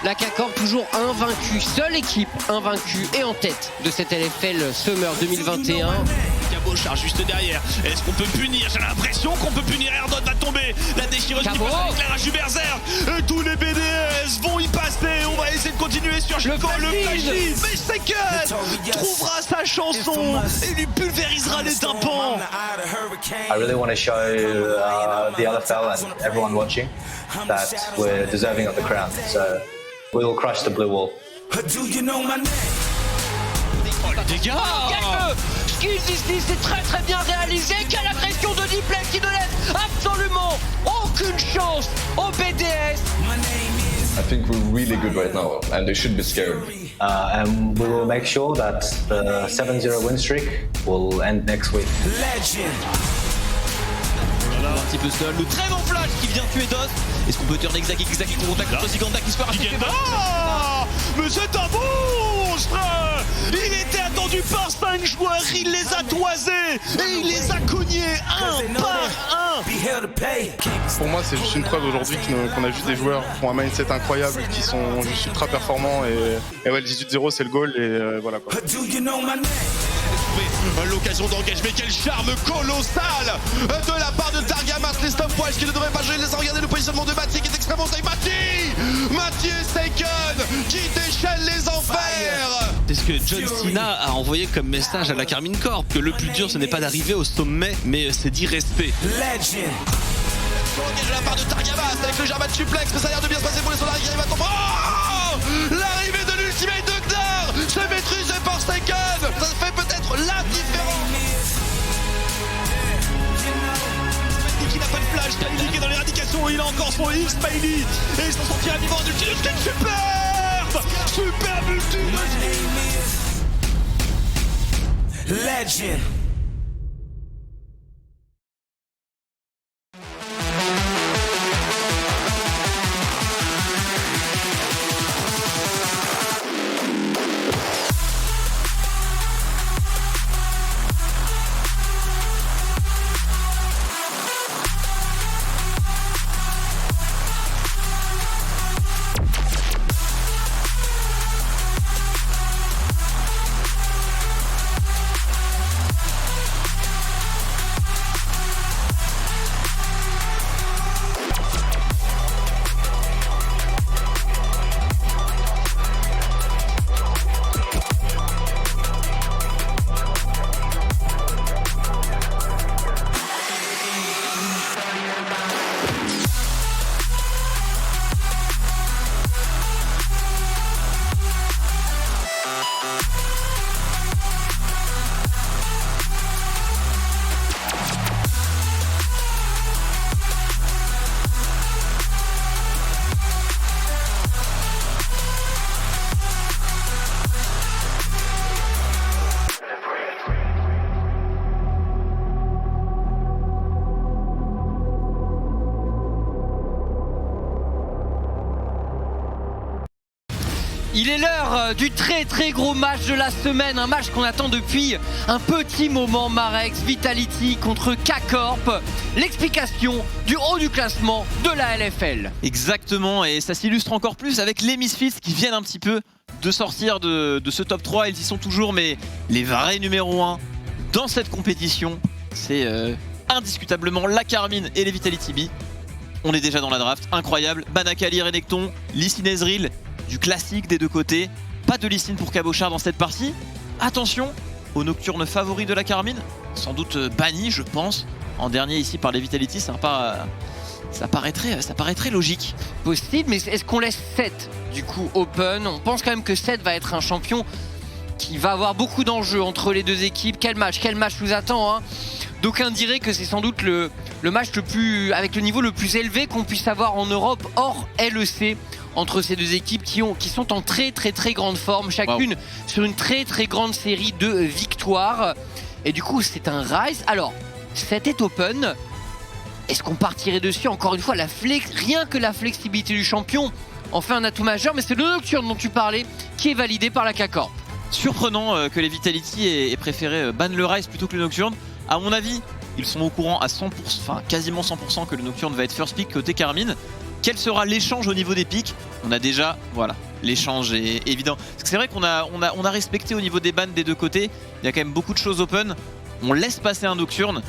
La K-Corp toujours invaincue, seule équipe invaincue et en tête de cette LFL Summer 2021. Cabochard juste derrière. Est-ce qu'on peut punir? J'ai l'impression qu'on peut punir. Erdon va tomber. La déchireuse qui passe avec l'éclairage du Berserk. Et tous les BDS vont y passer. On va essayer de continuer sur Chico. Le Flashing. Mais Seiken trouvera sa chanson et lui pulvérisera les tympans. I really want to show the LFL and everyone watching that we're deserving of the crown. So we will crush the blue wall. Oh les dégâts! Skills ici, c'est très bien réalisé. Quelle agression de Diplex qui ne laisse absolument aucune chance au BDS. I think we're really good right now, and they should be scared. And we will make sure that the 7-0 win streak will end next week. Un petit peu seul, le très bon flash qui vient tuer DOS. Est-ce qu'on peut turn Exaki qui contact contre Ziganda qui se fait racheter? Mais c'est un monstre! Il était attendu par 5 joueurs, il les a toisés et il les a cognés un par un. Pour moi, c'est juste une preuve aujourd'hui qu'on a juste des joueurs qui ont un mindset incroyable, qui sont juste ultra performants et ouais, le 18-0 c'est le goal et voilà quoi. L'occasion d'engagement, mais quel charme colossal de la part de Targamas, les stop Wiles qui ne devrait pas jouer, laissant regarder le positionnement de Mathieu qui est extrêmement safe. Mathieu Seiken qui déchaîne les enfers. C'est ce que John Cena a envoyé comme message à la Karmine Corp, que le plus dur ce n'est pas d'arriver au sommet, mais c'est d'y rester. Engagé de la part de Targamas avec le German suplex, mais ça a l'air de bien se passer pour les Solari qui arrivent à tomber. Oh, l'arrivée de l'ultimate de Gnar, c'est maîtrisé par Seiken. Ça fait peut-être la différence. Qui n'a pas de flash, qui a indiqué dans l'éradication, il a encore son X Bailey et il s'en sortira vivant du petit superbe. Superbe ultime. Legend. Il est l'heure du très gros match de la semaine, un match qu'on attend depuis un petit moment. Marex, Vitality contre K-Corp, l'explication du haut du classement de la LFL. Exactement, et ça s'illustre encore plus avec les Misfits qui viennent un petit peu de sortir de ce top 3. Ils y sont toujours, mais les vrais numéro 1 dans cette compétition, c'est indiscutablement la Karmine et les Vitality B. On est déjà dans la draft, incroyable. Banakali, Renekton, Lee Sin Ezreal, du classique des deux côtés. Pas de Lee Sin pour Cabochard dans cette partie. Attention aux nocturnes favoris de la Karmine, sans doute bannis je pense, en dernier ici par les Vitality. Ça paraîtrait logique. Possible, mais est-ce qu'on laisse 7 du coup open? On pense quand même que 7 va être un champion qui va avoir beaucoup d'enjeux entre les deux équipes. Quel match nous attend, hein? D'aucuns diraient que c'est sans doute le match avec le niveau le plus élevé qu'on puisse avoir en Europe hors LEC, entre ces deux équipes qui sont en très grande forme, chacune sur une très grande série de victoires. Et du coup c'est un rise. Alors 7 est open. Est-ce qu'on partirait dessus? Encore une fois, rien que la flexibilité du champion en fait un atout majeur, mais c'est le nocturne dont tu parlais qui est validé par la K-Corp. Surprenant que les Vitality aient préféré ban le rise plutôt que le nocturne. À mon avis, Ils sont au courant à 100%, enfin quasiment 100% que le Nocturne va être first pick côté Carmine. Quel sera l'échange au niveau des picks? On a déjà, voilà, l'échange est évident. Parce que c'est vrai qu'on a respecté au niveau des bans des deux côtés. Il y a quand même beaucoup de choses open. On laisse passer un Nocturne,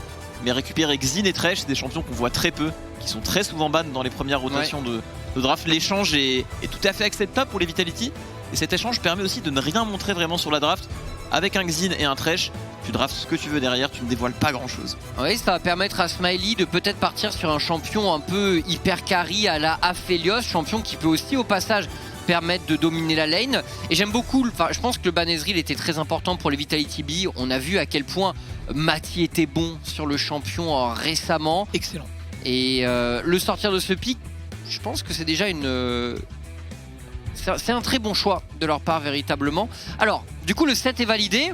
mais récupérer Xin et Thresh, c'est des champions qu'on voit très peu, qui sont très souvent ban dans les premières rotations de draft. L'échange est tout à fait acceptable pour les Vitality. Et cet échange permet aussi de ne rien montrer vraiment sur la draft. Avec un Xin et un Thresh, tu drafts ce que tu veux derrière, tu ne dévoiles pas grand chose. Oui, ça va permettre à Smiley de peut-être partir sur un champion un peu hyper carry à la Aphelios, champion qui peut aussi au passage permettre de dominer la lane. Et j'aime beaucoup, je pense que le ban Ezreal était très important pour les Vitality B. On a vu à quel point Mati était bon sur le champion récemment. Excellent. Et le sortir de ce pick, je pense que c'est déjà c'est un très bon choix de leur part véritablement. Alors, du coup le set est validé.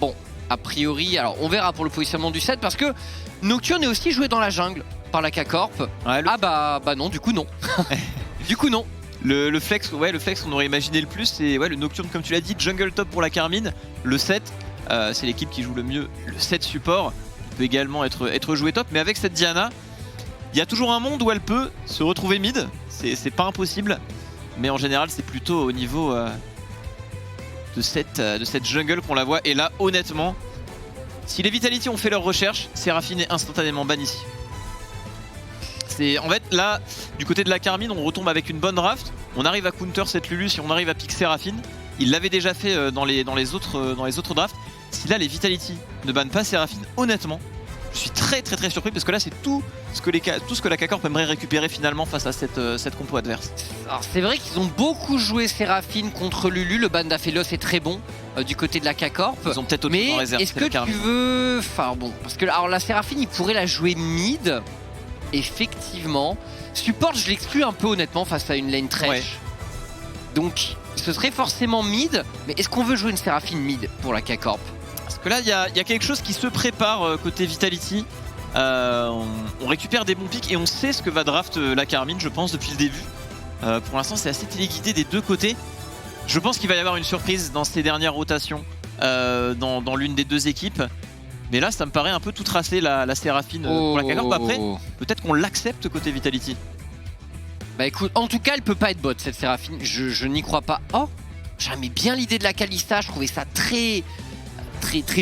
Bon, a priori, alors on verra pour le positionnement du set parce que Nocturne est aussi joué dans la jungle par la K-Corp. Ouais, Ah bah non, du coup non. Du coup non. Le flex, le flex qu'on aurait imaginé le plus, c'est le Nocturne comme tu l'as dit, jungle top pour la Carmine. Le 7, c'est l'équipe qui joue le mieux. Le 7 support peut également être joué top, mais avec cette Diana, il y a toujours un monde où elle peut se retrouver mid. C'est pas impossible, mais en général c'est plutôt au niveau de cette jungle qu'on la voit. Et là honnêtement, si les Vitality ont fait leur recherche, Seraphine est instantanément ban ici. En fait là, du côté de la Carmine, on retombe avec une bonne draft. On arrive à counter cette Lulu si on arrive à pick Seraphine. Il l'avait déjà fait dans les autres drafts. Si là les Vitality ne bannent pas Seraphine, honnêtement, je suis très surpris parce que là c'est tout ce que la K-Corp aimerait récupérer finalement face à cette compo adverse. Alors c'est vrai qu'ils ont beaucoup joué Seraphine contre Lulu. Le ban d'Aphelios est très bon du côté de la K-Corp. Ils ont peut-être autre chose en réserve. Mais est-ce que tu veux... Enfin bon, parce que alors la Seraphine, il pourrait la jouer mid. Effectivement. Support, je l'exclus un peu honnêtement face à une lane Thresh. Ouais. Donc ce serait forcément mid. Mais est-ce qu'on veut jouer une Seraphine mid pour la K-Corp? Parce que là il y a quelque chose qui se prépare côté Vitality. On récupère des bons picks et on sait ce que va draft la Carmine, je pense, depuis le début. Pour l'instant c'est assez téléguidé des deux côtés. Je pense qu'il va y avoir une surprise dans ces dernières rotations dans l'une des deux équipes. Mais là ça me paraît un peu tout tracé la Seraphine pour la K-Corp. Après peut-être qu'on l'accepte côté Vitality. Bah écoute, en tout cas elle peut pas être bot cette Seraphine, je n'y crois pas. Oh, j'aimais bien l'idée de la Kalista, je trouvais ça très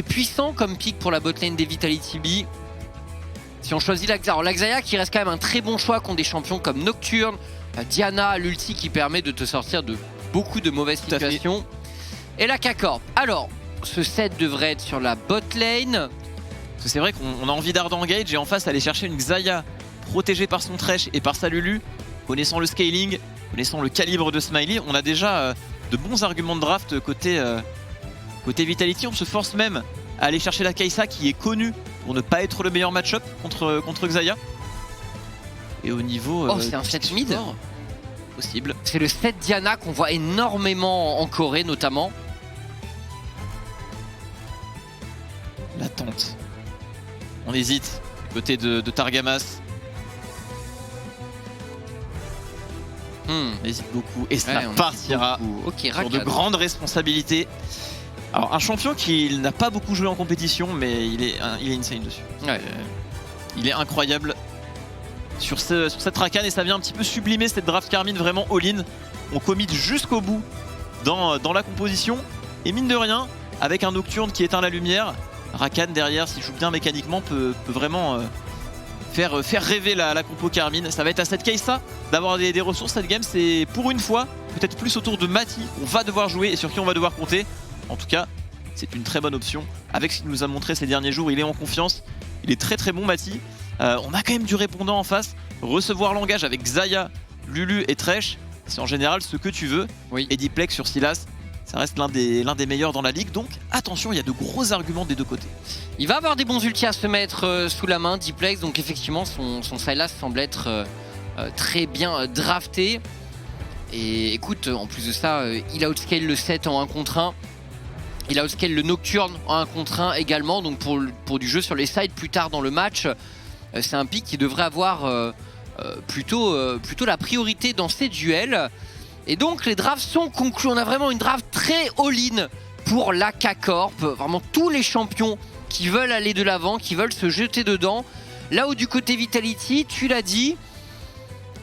puissant comme pick pour la botlane des Vitality B. Si on choisit l'Axaya, alors l'Axaya qui reste quand même un très bon choix contre des champions comme Nocturne, Diana, l'ulti qui permet de te sortir de beaucoup de mauvaises situations. Et la K-Corp. Alors, ce set devrait être sur la botlane. Parce que c'est vrai qu'on a envie d'hard engage et en face aller chercher une Xayah protégée par son Thresh et par sa Lulu. Connaissant le scaling, connaissant le calibre de Smiley, on a déjà de bons arguments de draft côté Vitality. On se force même à aller chercher la Kai'Sa qui est connue pour ne pas être le meilleur match-up contre Xayah. Et au niveau... c'est un set mid possible. C'est le set Diana qu'on voit énormément en Corée notamment. L'attente. On hésite du côté de Targamas. On hésite beaucoup et ça partira sur de grandes responsabilités. Alors un champion qui n'a pas beaucoup joué en compétition, mais il est insane dessus. Ouais. Il est incroyable sur cette Rakan et ça vient un petit peu sublimer cette draft Carmine vraiment all-in. On commit jusqu'au bout dans la composition et mine de rien, avec un Nocturne qui éteint la lumière, Rakan derrière, s'il joue bien mécaniquement, peut vraiment faire rêver la compo Carmine. Ça va être à cette Kai'Sa d'avoir des ressources cette game. C'est pour une fois peut-être plus autour de Mati qu'on va devoir jouer et sur qui on va devoir compter. En tout cas, c'est une très bonne option. Avec ce qu'il nous a montré ces derniers jours, il est en confiance. Il est très bon Mati. On a quand même du répondant en face. Recevoir l'engage avec Xayah, Lulu et Thresh, c'est en général ce que tu veux. Oui. Et Diplex sur Sylas, ça reste l'un des meilleurs dans la ligue. Donc attention, il y a de gros arguments des deux côtés. Il va avoir des bons ultis à se mettre sous la main, Diplex. Donc effectivement, son Sylas semble être très bien drafté. Et écoute, en plus de ça, il outscale le 7 en 1 contre 1. Il outscale le Nocturne en 1 contre 1 également. Donc pour du jeu sur les sides plus tard dans le match, c'est un pick qui devrait avoir plutôt la priorité dans ces duels. Et donc les drafts sont conclus. On a vraiment une draft très all-in pour la K-Corp. Vraiment tous les champions qui veulent aller de l'avant, qui veulent se jeter dedans. Là où du côté Vitality, tu l'as dit,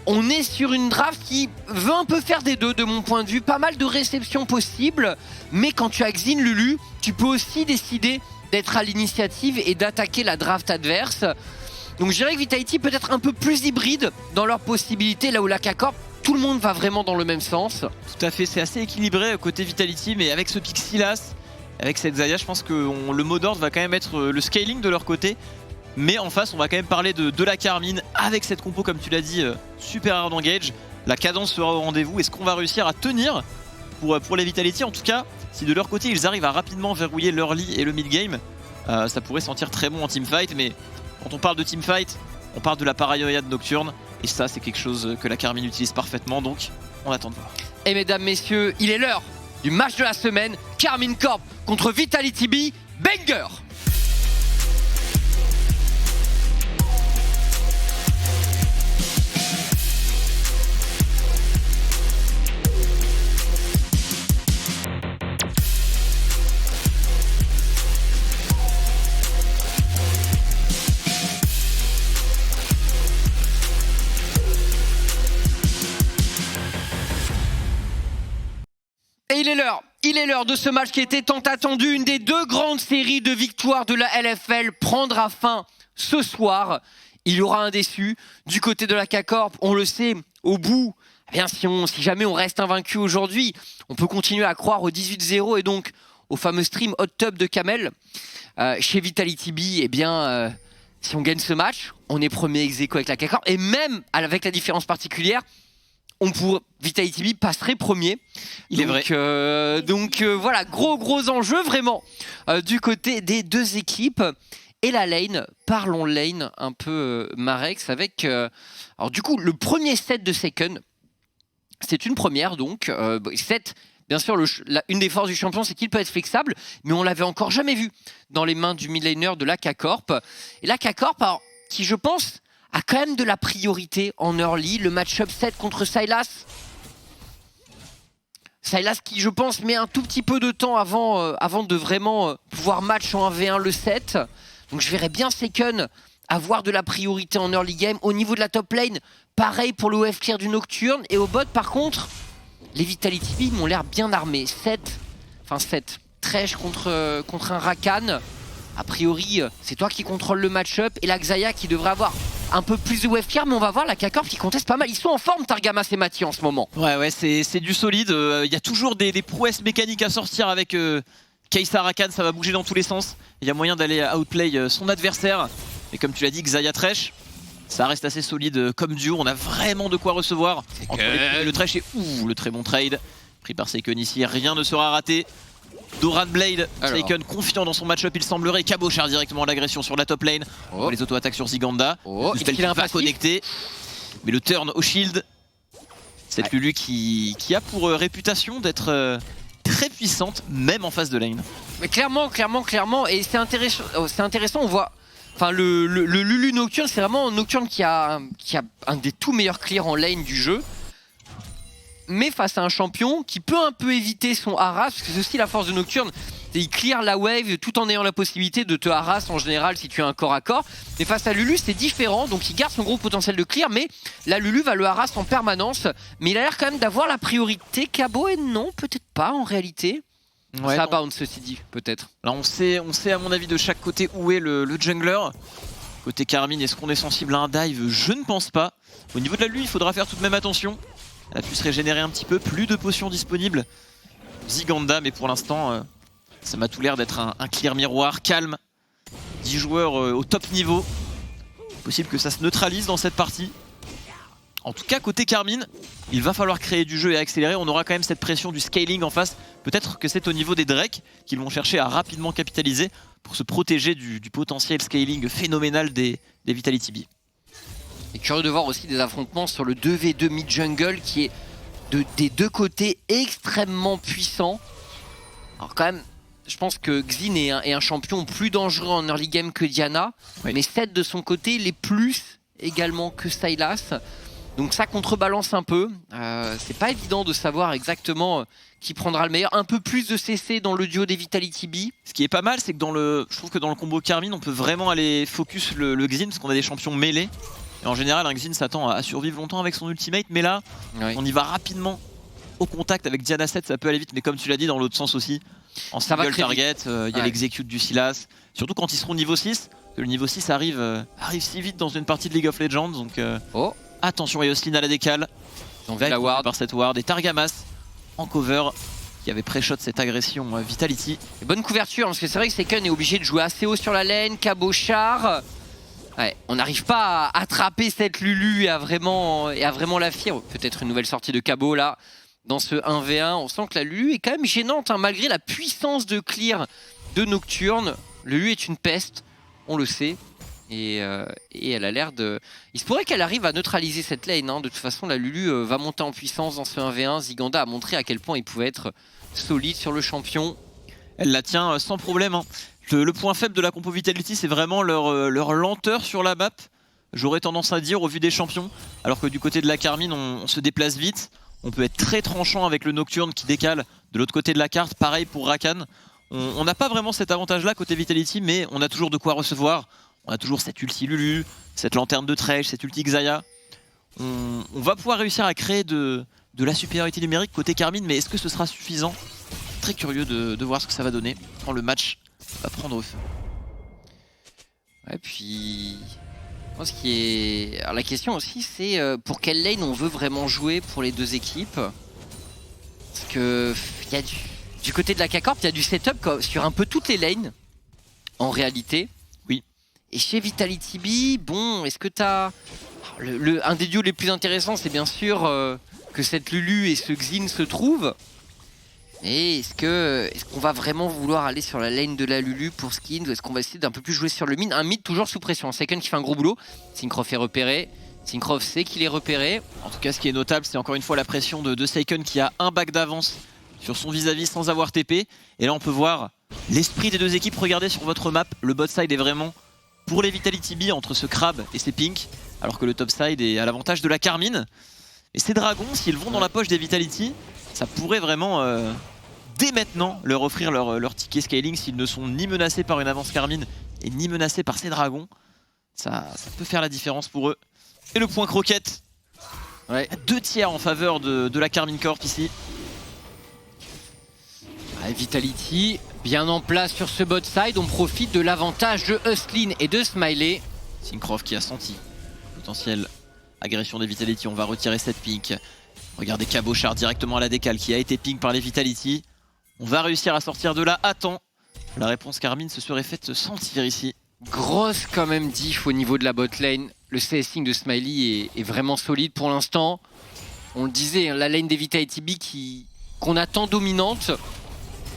on est sur une draft qui veut un peu faire des deux de mon point de vue. Pas mal de réceptions possibles, mais quand tu as Xin, Lulu, tu peux aussi décider d'être à l'initiative et d'attaquer la draft adverse. Donc je dirais que Vitality peut être un peu plus hybride dans leurs possibilités, là où la K-Corp, tout le monde va vraiment dans le même sens. Tout à fait, c'est assez équilibré côté Vitality, mais avec ce pick Sylas, avec cette Xayah, je pense que le mot d'ordre va quand même être le scaling de leur côté. Mais en face, on va quand même parler de la Carmine avec cette compo, comme tu l'as dit, super hard engage. La cadence sera au rendez-vous. Est-ce qu'on va réussir à tenir pour les Vitality? En tout cas, si de leur côté, ils arrivent à rapidement verrouiller l'early et le mid-game, ça pourrait sentir très bon en teamfight. Mais quand on parle de teamfight, on parle de la paranoïa de Nocturne. Et ça, c'est quelque chose que la Carmine utilise parfaitement. Donc, on attend de voir. Et mesdames, messieurs, il est l'heure du match de la semaine. Carmine Corp contre Vitality B. Banger! Et il est l'heure de ce match qui était tant attendu. Une des deux grandes séries de victoires de la LFL prendra fin ce soir. Il y aura un déçu du côté de la K-Corp. On le sait, au bout, eh bien, si jamais on reste invaincu aujourd'hui, on peut continuer à croire au 18-0 et donc au fameux stream Hot Tub de Kamel. Chez Vitality B, eh bien, si on gagne ce match, on est premier ex-aequo avec la K-Corp. Et même avec la différence particulière, Vitality B passerait premier. Il est vrai. Donc voilà, gros enjeu vraiment du côté des deux équipes. Et la lane, parlons lane un peu Marex avec... alors du coup, le premier set de Second, c'est une première donc. Set, bien sûr, une des forces du champion, c'est qu'il peut être flexible, mais on l'avait encore jamais vu dans les mains du mid-laner de la K-Corp. Et la K-Corp, alors, qui je pense... a quand même de la priorité en early. Le match-up 7 contre Sylas. Sylas qui, je pense, met un tout petit peu de temps avant de vraiment pouvoir match en 1v1 le 7. Donc je verrais bien Seken avoir de la priorité en early game. Au niveau de la top lane, pareil pour le OF clear du Nocturne. Et au bot, par contre, les Vitality B m'ont l'air bien armés. 7, Thresh contre un Rakan. A priori, c'est toi qui contrôle le match-up. Et la Xayah qui devrait avoir un peu plus de wave clear, mais on va voir la K-Corp qui conteste pas mal. Ils sont en forme, Targamas et Mati en ce moment. Ouais, c'est du solide. Il y a toujours des prouesses mécaniques à sortir avec Kai'Sa Rakan, ça va bouger dans tous les sens. Il y a moyen d'aller outplay son adversaire. Et comme tu l'as dit, Xayah Thresh, ça reste assez solide comme duo. On a vraiment de quoi recevoir. Entre le Thresh et le très bon trade. Pris par Seken ici, rien ne sera raté. Doran Blade, Seken confiant dans son match-up, il semblerait cabochard directement à l'agression sur la top lane. Les auto-attaques sur Ziganda. Il va connecter. Mais le turn au shield. Cette Lulu qui a pour réputation d'être très puissante, même en phase de lane. Mais clairement. Et c'est intéressant, on voit... Enfin, le Lulu Nocturne, c'est vraiment un Nocturne qui a un des tout meilleurs clears en lane du jeu. Mais face à un champion qui peut un peu éviter son harass, parce que c'est aussi la force de Nocturne, il clear la wave tout en ayant la possibilité de te harass en général si tu as un corps à corps. Mais face à Lulu c'est différent, donc il garde son gros potentiel de clear, mais la Lulu va le harass en permanence. Mais il a l'air quand même d'avoir la priorité. Cabo, et non, peut-être pas en réalité. Ouais, ça bounce ceci dit, peut-être. Là on sait à mon avis de chaque côté où est le jungler. Côté Carmine, est-ce qu'on est sensible à un dive? Je ne pense pas. Au niveau de la Lulu, il faudra faire tout de même attention. Elle a pu se régénérer un petit peu, plus de potions disponibles. Ziganda, mais pour l'instant, ça m'a tout l'air d'être un clear miroir, calme. 10 joueurs au top niveau. Possible que ça se neutralise dans cette partie. En tout cas, côté Carmine, il va falloir créer du jeu et accélérer. On aura quand même cette pression du scaling en face. Peut-être que c'est au niveau des Drake qu'ils vont chercher à rapidement capitaliser pour se protéger du potentiel scaling phénoménal des Vitality B. Et curieux de voir aussi des affrontements sur le 2v2 mid-jungle qui est des deux côtés extrêmement puissant. Alors quand même, je pense que Xin est un champion plus dangereux en early game que Diana. Oui. Mais Seth de son côté, il est plus également que Sylas. Donc ça contrebalance un peu. C'est pas évident de savoir exactement qui prendra le meilleur. Un peu plus de CC dans le duo des Vitality B. Ce qui est pas mal, c'est que je trouve que dans le combo Karmine, on peut vraiment aller focus le Xin parce qu'on a des champions mêlés. Et en général, un Xin s'attend à survivre longtemps avec son ultimate, mais là, on y va rapidement au contact avec Diana 7, ça peut aller vite, mais comme tu l'as dit, dans l'autre sens aussi. En single target, il y a l'execute du Sylas. Surtout quand ils seront niveau 6. Le niveau 6 arrive si vite dans une partie de League of Legends, donc attention, Yoslin à la décale. Donc la ward par cette ward et Targamas en cover qui avait pré-shot cette agression Vitality. Et bonne couverture parce que c'est vrai que Seiken est obligé de jouer assez haut sur la lane, cabochard. Ouais, on n'arrive pas à attraper cette Lulu et à vraiment la fier. Peut-être une nouvelle sortie de Cabo là dans ce 1v1. On sent que la Lulu est quand même gênante hein, malgré la puissance de clear de Nocturne. Lulu est une peste, on le sait. Et elle a l'air de... Il se pourrait qu'elle arrive à neutraliser cette lane. Hein. De toute façon, la Lulu va monter en puissance dans ce 1v1. Ziganda a montré à quel point il pouvait être solide sur le champion. Elle la tient sans problème. Hein. Le point faible de la compo Vitality, c'est vraiment leur lenteur sur la map. J'aurais tendance à dire au vu des champions. Alors que du côté de la Karmine, on se déplace vite. On peut être très tranchant avec le Nocturne qui décale de l'autre côté de la carte. Pareil pour Rakan. On n'a pas vraiment cet avantage-là côté Vitality, mais on a toujours de quoi recevoir. On a toujours cette ulti Lulu, cette lanterne de Thresh, cette ulti Xayah. On va pouvoir réussir à créer de la supériorité numérique côté Karmine, mais est-ce que ce sera suffisant? Très curieux de voir ce que ça va donner quand le match va prendre feu. Ouais, puis... Moi, ce qui est... Alors, la question aussi, c'est pour quelle lane on veut vraiment jouer pour les deux équipes. Parce que y a du côté de la K-Corp, il y a du setup sur un peu toutes les lanes, en réalité. Et chez Vitality B, bon, est-ce que t'as... Un des duos les plus intéressants, c'est bien sûr que cette Lulu et ce Xin se trouvent. Et est-ce qu'on va vraiment vouloir aller sur la lane de la Lulu pour Skins, ou est-ce qu'on va essayer d'un peu plus jouer sur le mid? Un mid toujours sous pression, Seiken qui fait un gros boulot. Syncroft est repéré, Syncroft sait qu'il est repéré. En tout cas, ce qui est notable, c'est encore une fois la pression de Seiken qui a un back d'avance sur son vis-à-vis sans avoir TP. Et là, on peut voir l'esprit des deux équipes. Regardez sur votre map, le bot side est vraiment... pour les Vitality B entre ce Crab et ces Pink, alors que le top side est à l'avantage de la Karmine. Et ces dragons, s'ils vont dans la poche des Vitality, ça pourrait vraiment, dès maintenant, leur offrir leur ticket scaling s'ils ne sont ni menacés par une avance Karmine et ni menacés par ces dragons. Ça peut faire la différence pour eux. Et le point croquette, 2 tiers en faveur de la Karmine Corp ici. Vitality bien en place sur ce bot side, on profite de l'avantage de Hustlin et de Smiley. Syncroft qui a senti potentielle agression des Vitality, on va retirer cette pink. Regardez Cabochard directement à la décale qui a été pink par les Vitality. On va réussir à sortir de là à temps. La réponse Karmine se serait faite sentir ici. Grosse quand même diff au niveau de la bot lane. Le CSing de Smiley est vraiment solide pour l'instant. On le disait, la lane des Vitality B qu'on attend dominante.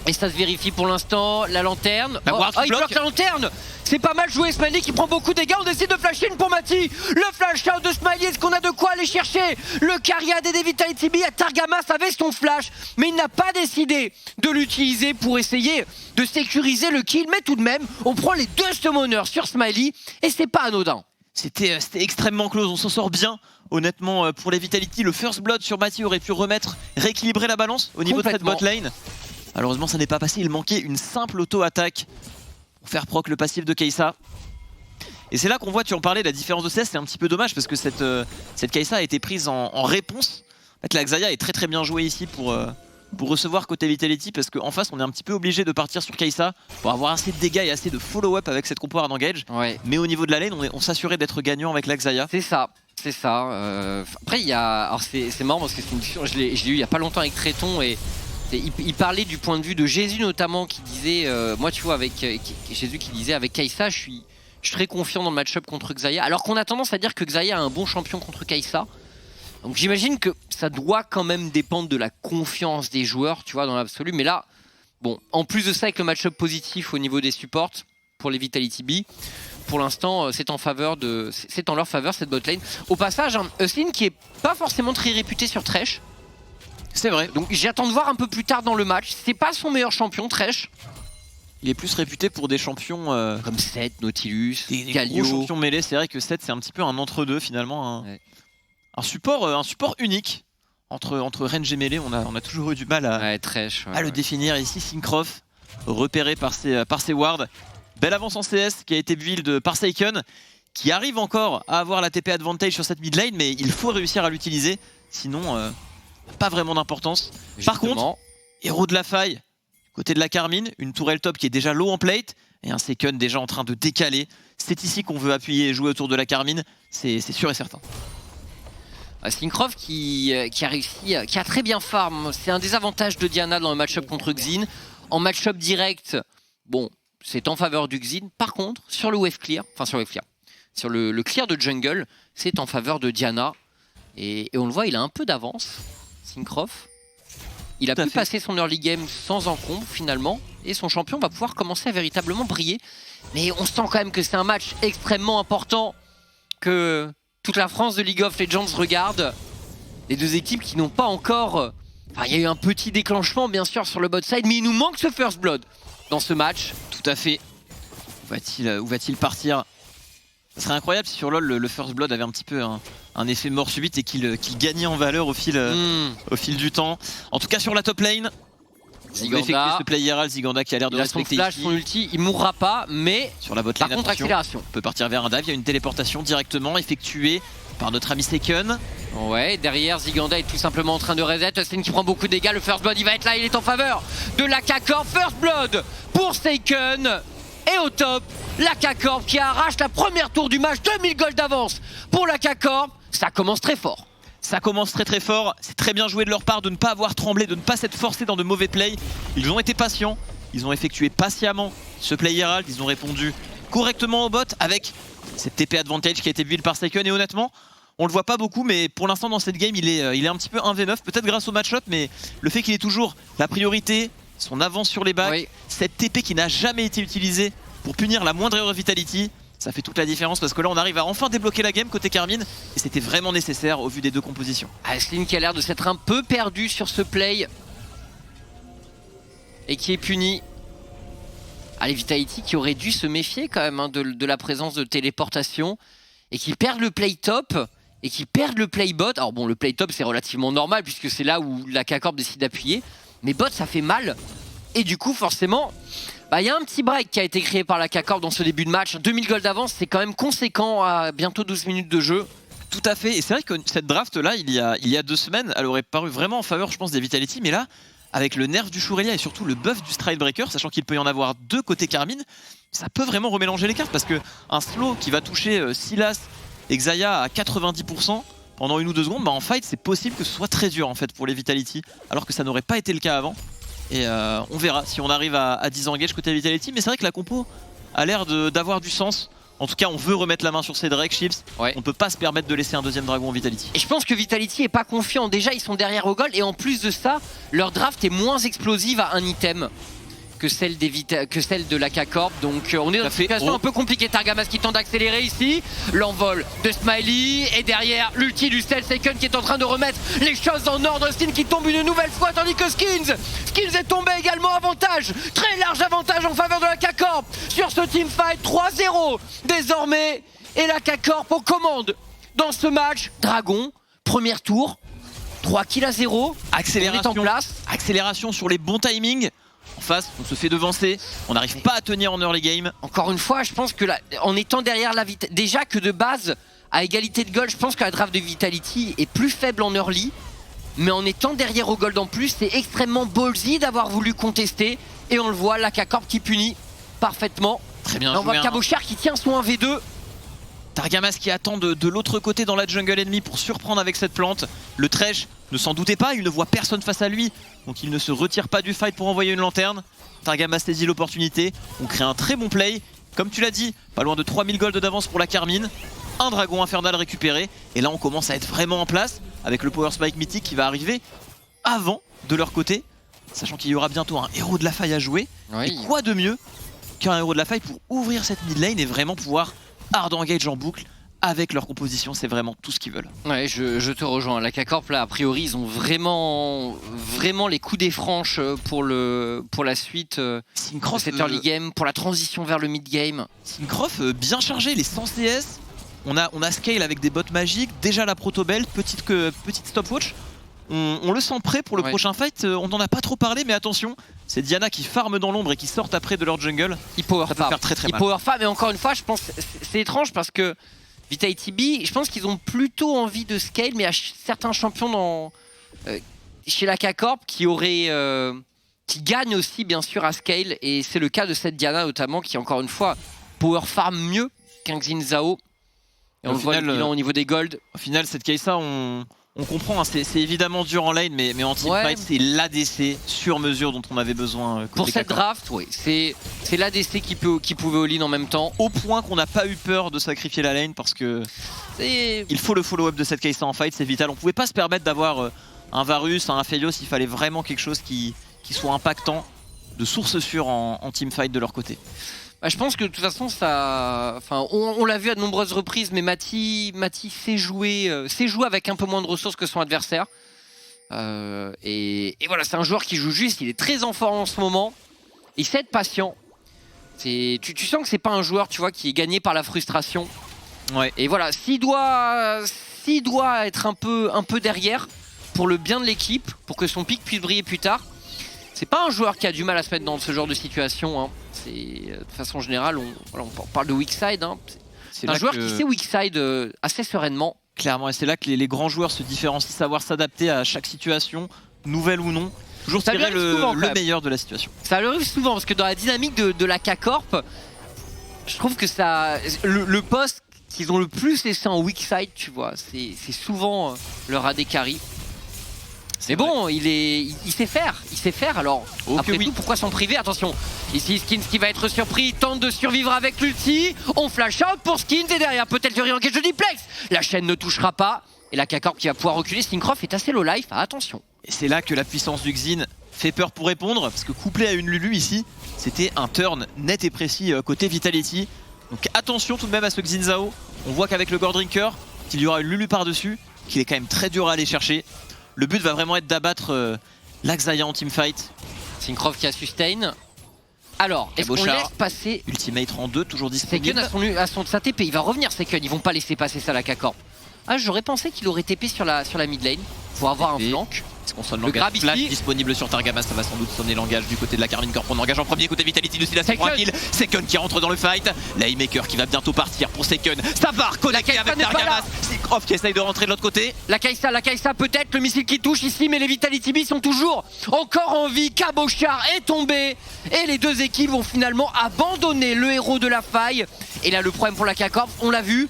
Et ça se vérifie pour l'instant, la lanterne. Il bloque la lanterne. C'est pas mal joué, Smiley qui prend beaucoup de dégâts. On décide de flash in pour Mati. Le flash out de Smiley, est-ce qu'on a de quoi aller chercher le Cariad des Vitality B? Targamas avait son flash, mais il n'a pas décidé de l'utiliser pour essayer de sécuriser le kill. Mais tout de même, on prend les 2 summoners sur Smiley et c'est pas anodin. C'était extrêmement close, on s'en sort bien. Honnêtement, pour les Vitality, le first blood sur Mati aurait pu rééquilibrer la balance au niveau de cette bot lane. Malheureusement, ça n'est pas passé. Il manquait une simple auto-attaque pour faire proc le passif de Kai'Sa. Et c'est là qu'on voit, tu en parlais, la différence de CS. C'est un petit peu dommage parce que cette Kai'Sa a été prise en réponse. En fait, la Xayah est très bien jouée ici pour recevoir côté Vitality parce qu'en face, on est un petit peu obligé de partir sur Kai'Sa pour avoir assez de dégâts et assez de follow-up avec cette compo hard engage. Mais au niveau de la lane, on s'assurait d'être gagnant avec la Xayah. C'est ça. C'est ça. Après, il y a... Alors, c'est marrant parce que c'est une discussion, je l'ai eu il y a pas longtemps avec Tréton et... Il parlait du point de vue de Jésus notamment qui disait, moi tu vois avec Jésus qui disait avec Kai'Sa je suis très confiant dans le match-up contre Xayah, alors qu'on a tendance à dire que Xayah a un bon champion contre Kai'Sa. Donc j'imagine que ça doit quand même dépendre de la confiance des joueurs, tu vois, dans l'absolu. Mais là, bon, en plus de ça avec le match-up positif au niveau des supports pour les Vitality B, pour l'instant c'est en leur faveur cette bot lane. Au passage, Hustlin qui est pas forcément très réputé sur Thresh. C'est vrai. Donc j'attends de voir un peu plus tard dans le match. C'est pas son meilleur champion, Thresh. Il est plus réputé pour des champions comme Sett, Nautilus, des Galio. Gros champions mêlés. C'est vrai que Sett c'est un petit peu un entre-deux finalement. un support unique entre range et mêlée. On a toujours eu du mal à le définir. Ici, Syncroft, repéré par ses wards. Belle avance en CS qui a été build par Seiken, qui arrive encore à avoir la TP advantage sur cette mid lane, mais il faut réussir à l'utiliser, sinon pas vraiment d'importance. Par contre, héros de la faille, côté de la Carmine, une tourelle top qui est déjà low en plate, et un Seiken déjà en train de décaler. C'est ici qu'on veut appuyer et jouer autour de la Carmine, c'est sûr et certain. Syncroft qui a réussi, qui a très bien farm. C'est un des avantages de Diana dans le match-up contre Xin. En match-up direct, bon, c'est en faveur du Xin. Par contre, sur le wave clear, sur le clear de jungle, c'est en faveur de Diana. Et on le voit, il a un peu d'avance, Syncroft. Il a pu passer son early game sans encombre finalement. Et son champion va pouvoir commencer à véritablement briller. Mais on sent quand même que c'est un match extrêmement important que toute la France de League of Legends regarde. Les deux équipes qui n'ont pas encore... Enfin, il y a eu un petit déclenchement bien sûr sur le bot side, mais il nous manque ce first blood dans ce match. Tout à fait. Où va-t-il partir? Ce serait incroyable si sur LoL le first blood avait un petit peu un effet mort subite et qu'il gagnait en valeur au fil du temps. En tout cas sur la top lane, Ziganda, ce play IRL, Ziganda qui a l'air de respecter son flash, son ulti, il mourra pas, mais sur la bot par lane, contre accélération. On peut partir vers un dive, il y a une téléportation directement effectuée par notre ami Seiken. Ouais, derrière Ziganda est tout simplement en train de reset, Austin qui prend beaucoup de dégâts, le first blood il va être là, il est en faveur de l'AK Corp, first blood pour Seiken. Et au top, l'AK Corp qui arrache la première tour du match, 2000 gold d'avance pour l'AK Corp, ça commence très fort. Ça commence très fort, c'est très bien joué de leur part de ne pas avoir tremblé, de ne pas s'être forcé dans de mauvais plays. Ils ont été patients, ils ont effectué patiemment ce play Herald, ils ont répondu correctement au bot avec cette TP advantage qui a été build par Seiken. Et honnêtement, on le voit pas beaucoup, mais pour l'instant dans cette game il est un petit peu 1v9, peut-être grâce au match-up, mais le fait qu'il ait toujours la priorité, son avance sur les bacs, cette TP qui n'a jamais été utilisée pour punir la moindre erreur Vitality, ça fait toute la différence parce que là on arrive à enfin débloquer la game côté Carmine et c'était vraiment nécessaire au vu des deux compositions. Aisling qui a l'air de s'être un peu perdu sur ce play et qui est puni. Allez, Vitality qui aurait dû se méfier quand même de la présence de téléportation et qui perd le play top et qui perd le play bot. Alors bon, le play top c'est relativement normal puisque c'est là où la K-Corp décide d'appuyer, mais bot ça fait mal et du coup forcément il y a un petit break qui a été créé par la K-Corp dans ce début de match. 2000 gold d'avance, c'est quand même conséquent à bientôt 12 minutes de jeu. Tout à fait, et c'est vrai que cette draft là, il y a 2 semaines, elle aurait paru vraiment en faveur je pense des Vitality, mais là, avec le nerf du Shurelia et surtout le buff du Stridebreaker, sachant qu'il peut y en avoir 2 côté Carmine, ça peut vraiment remélanger les cartes, parce que un slow qui va toucher Sylas et Xayah à 90% pendant 1 ou 2 secondes, en fight c'est possible que ce soit très dur en fait pour les Vitality, alors que ça n'aurait pas été le cas avant. Et on verra si on arrive à 10 engage côté Vitality, mais c'est vrai que la compo a l'air d'avoir du sens. En tout cas, on veut remettre la main sur ces Drake Chips. On peut pas se permettre de laisser un deuxième dragon en Vitality. Et je pense que Vitality est pas confiant. Déjà, ils sont derrière au gold et en plus de ça, leur draft est moins explosive à un item que celle de la K-Corp. Donc on est dans une situation un peu compliquée. Targamas qui tente d'accélérer ici. L'envol de Smiley. Et derrière, l'ulti du Seiken qui est en train de remettre les choses en ordre. Skins qui tombe une nouvelle fois tandis que Skins est tombé également. Avantage, très large avantage en faveur de la K-Corp sur ce teamfight. 3-0 désormais. Et la K-Corp aux commandes dans ce match. Dragon, premier tour. 3 kills à 0. Accélération, on est en place. Accélération sur les bons timings. En face, on se fait devancer, on n'arrive pas à tenir en early game. Encore une fois, je pense que en étant derrière la Vitality, déjà que de base, à égalité de gold, je pense que la draft de Vitality est plus faible en early. Mais en étant derrière au gold en plus, c'est extrêmement ballsy d'avoir voulu contester. Et on le voit, la K-Corp qui punit parfaitement. Très bien joué. On voit Cabochard qui tient son 1v2. Targamas qui attend de l'autre côté dans la jungle ennemie pour surprendre avec cette plante. Le Thresh ne s'en doutait pas, il ne voit personne face à lui. Donc il ne se retire pas du fight pour envoyer une lanterne. Targamas saisit l'opportunité, on crée un très bon play. Comme tu l'as dit, pas loin de 3000 gold d'avance pour la Carmine. Un dragon infernal récupéré. Et là on commence à être vraiment en place avec le Power Spike mythique qui va arriver avant de leur côté. Sachant qu'il y aura bientôt un héros de la faille à jouer. Et quoi de mieux qu'un héros de la faille pour ouvrir cette mid lane et vraiment pouvoir hard engage en boucle avec leur composition, c'est vraiment tout ce qu'ils veulent. Ouais, je te rejoins. La K-Corp là, a priori, ils ont vraiment les coups des franches pour la suite de cette early game, pour la transition vers le mid game. Syncroft bien chargé, les 100 CS On a Scale avec des bottes magiques, déjà la protobelle, petite stopwatch. On le sent prêt pour le prochain fight. On n'en a pas trop parlé, mais attention, c'est Diana qui farme dans l'ombre et qui sortent après de leur jungle. Il power Ça peut faire très très mal. Il power farm, et encore une fois, je pense c'est étrange parce que Vitality B, je pense qu'ils ont plutôt envie de Scale, mais il y a certains champions chez la K-Corp qui gagnent aussi bien sûr à Scale, et c'est le cas de cette Diana notamment qui encore une fois power farm mieux qu'un Xin Zhao. Et on le voit au niveau des gold. Au final, cette Kai'Sa, on comprend, hein, c'est évidemment dur en lane, mais en teamfight, c'est l'ADC sur mesure dont on avait besoin. Pour cette draft, oui, c'est l'ADC qui pouvait all-in en même temps. Au point qu'on n'a pas eu peur de sacrifier la lane parce que il faut le follow-up de cette Kai'Sa en fight, c'est vital. On pouvait pas se permettre d'avoir un Varus, un Aphelios, il fallait vraiment quelque chose qui soit impactant, de source sûre en teamfight de leur côté. Bah, je pense que de toute façon, on l'a vu à de nombreuses reprises, mais Mati sait jouer avec un peu moins de ressources que son adversaire. Et voilà, c'est un joueur qui joue juste, il est très en forme en ce moment. Il sait être patient. Tu sens que c'est pas un joueur, tu vois, qui est gagné par la frustration. Ouais. Et voilà, s'il doit être un peu derrière pour le bien de l'équipe, pour que son pic puisse briller plus tard, c'est pas un joueur qui a du mal à se mettre dans ce genre de situation. Hein. De façon générale, on parle de weak side. Hein. C'est un joueur qui sait weak side assez sereinement. Clairement, et c'est là que les grands joueurs se différencient, savoir s'adapter à chaque situation, nouvelle ou non. Toujours tirer le meilleur de la situation. Ça arrive souvent, parce que dans la dynamique de la K-Corp, je trouve que le poste qu'ils ont le plus laissé en weak side, tu vois, c'est souvent leur AD carry. Mais bon, il sait faire, alors après tout, pourquoi s'en priver? Attention, ici Skins qui va être surpris, tente de survivre avec l'ulti, on flash out pour Skins, et derrière peut-être le re-engage de Diplex. La chaîne ne touchera pas, et la K-Corp qui va pouvoir reculer. Syncroft est assez low life, attention. Et c'est là que la puissance du Xin fait peur pour répondre, parce que couplé à une Lulu ici, c'était un turn net et précis côté Vitality. Donc attention tout de même à ce Xin Zhao. On voit qu'avec le Goredrinker, qu'il y aura une Lulu par-dessus, qu'il est quand même très dur à aller chercher. Le but va vraiment être d'abattre l'Axaya en teamfight. Syncroft qui a sustain. Alors, est-ce qu'on laisse passer Ultimate rang 2, toujours disponible. Seken à sa TP, il va revenir Seken, ils vont pas laisser passer ça la K-Corp. Ah, j'aurais pensé qu'il aurait TP sur la mid lane pour avoir un flank. Est-ce qu'on sonne le langage flash disponible sur Targamas? Ça va sans doute sonner langage du côté de la Carmine Corp. On engage en premier côté Vitality, aussi la kill. Seken qui rentre dans le fight. La Haymaker qui va bientôt partir pour Seken. Ça va reconnecter avec Targamas. Syncroft qui essaye de rentrer de l'autre côté. La Kai'Sa peut-être, le missile qui touche ici, mais les Vitality B sont toujours encore en vie. Cabochard est tombé et les deux équipes vont finalement abandonner le héros de la faille. Et là, le problème pour la K-Corp, on l'a vu,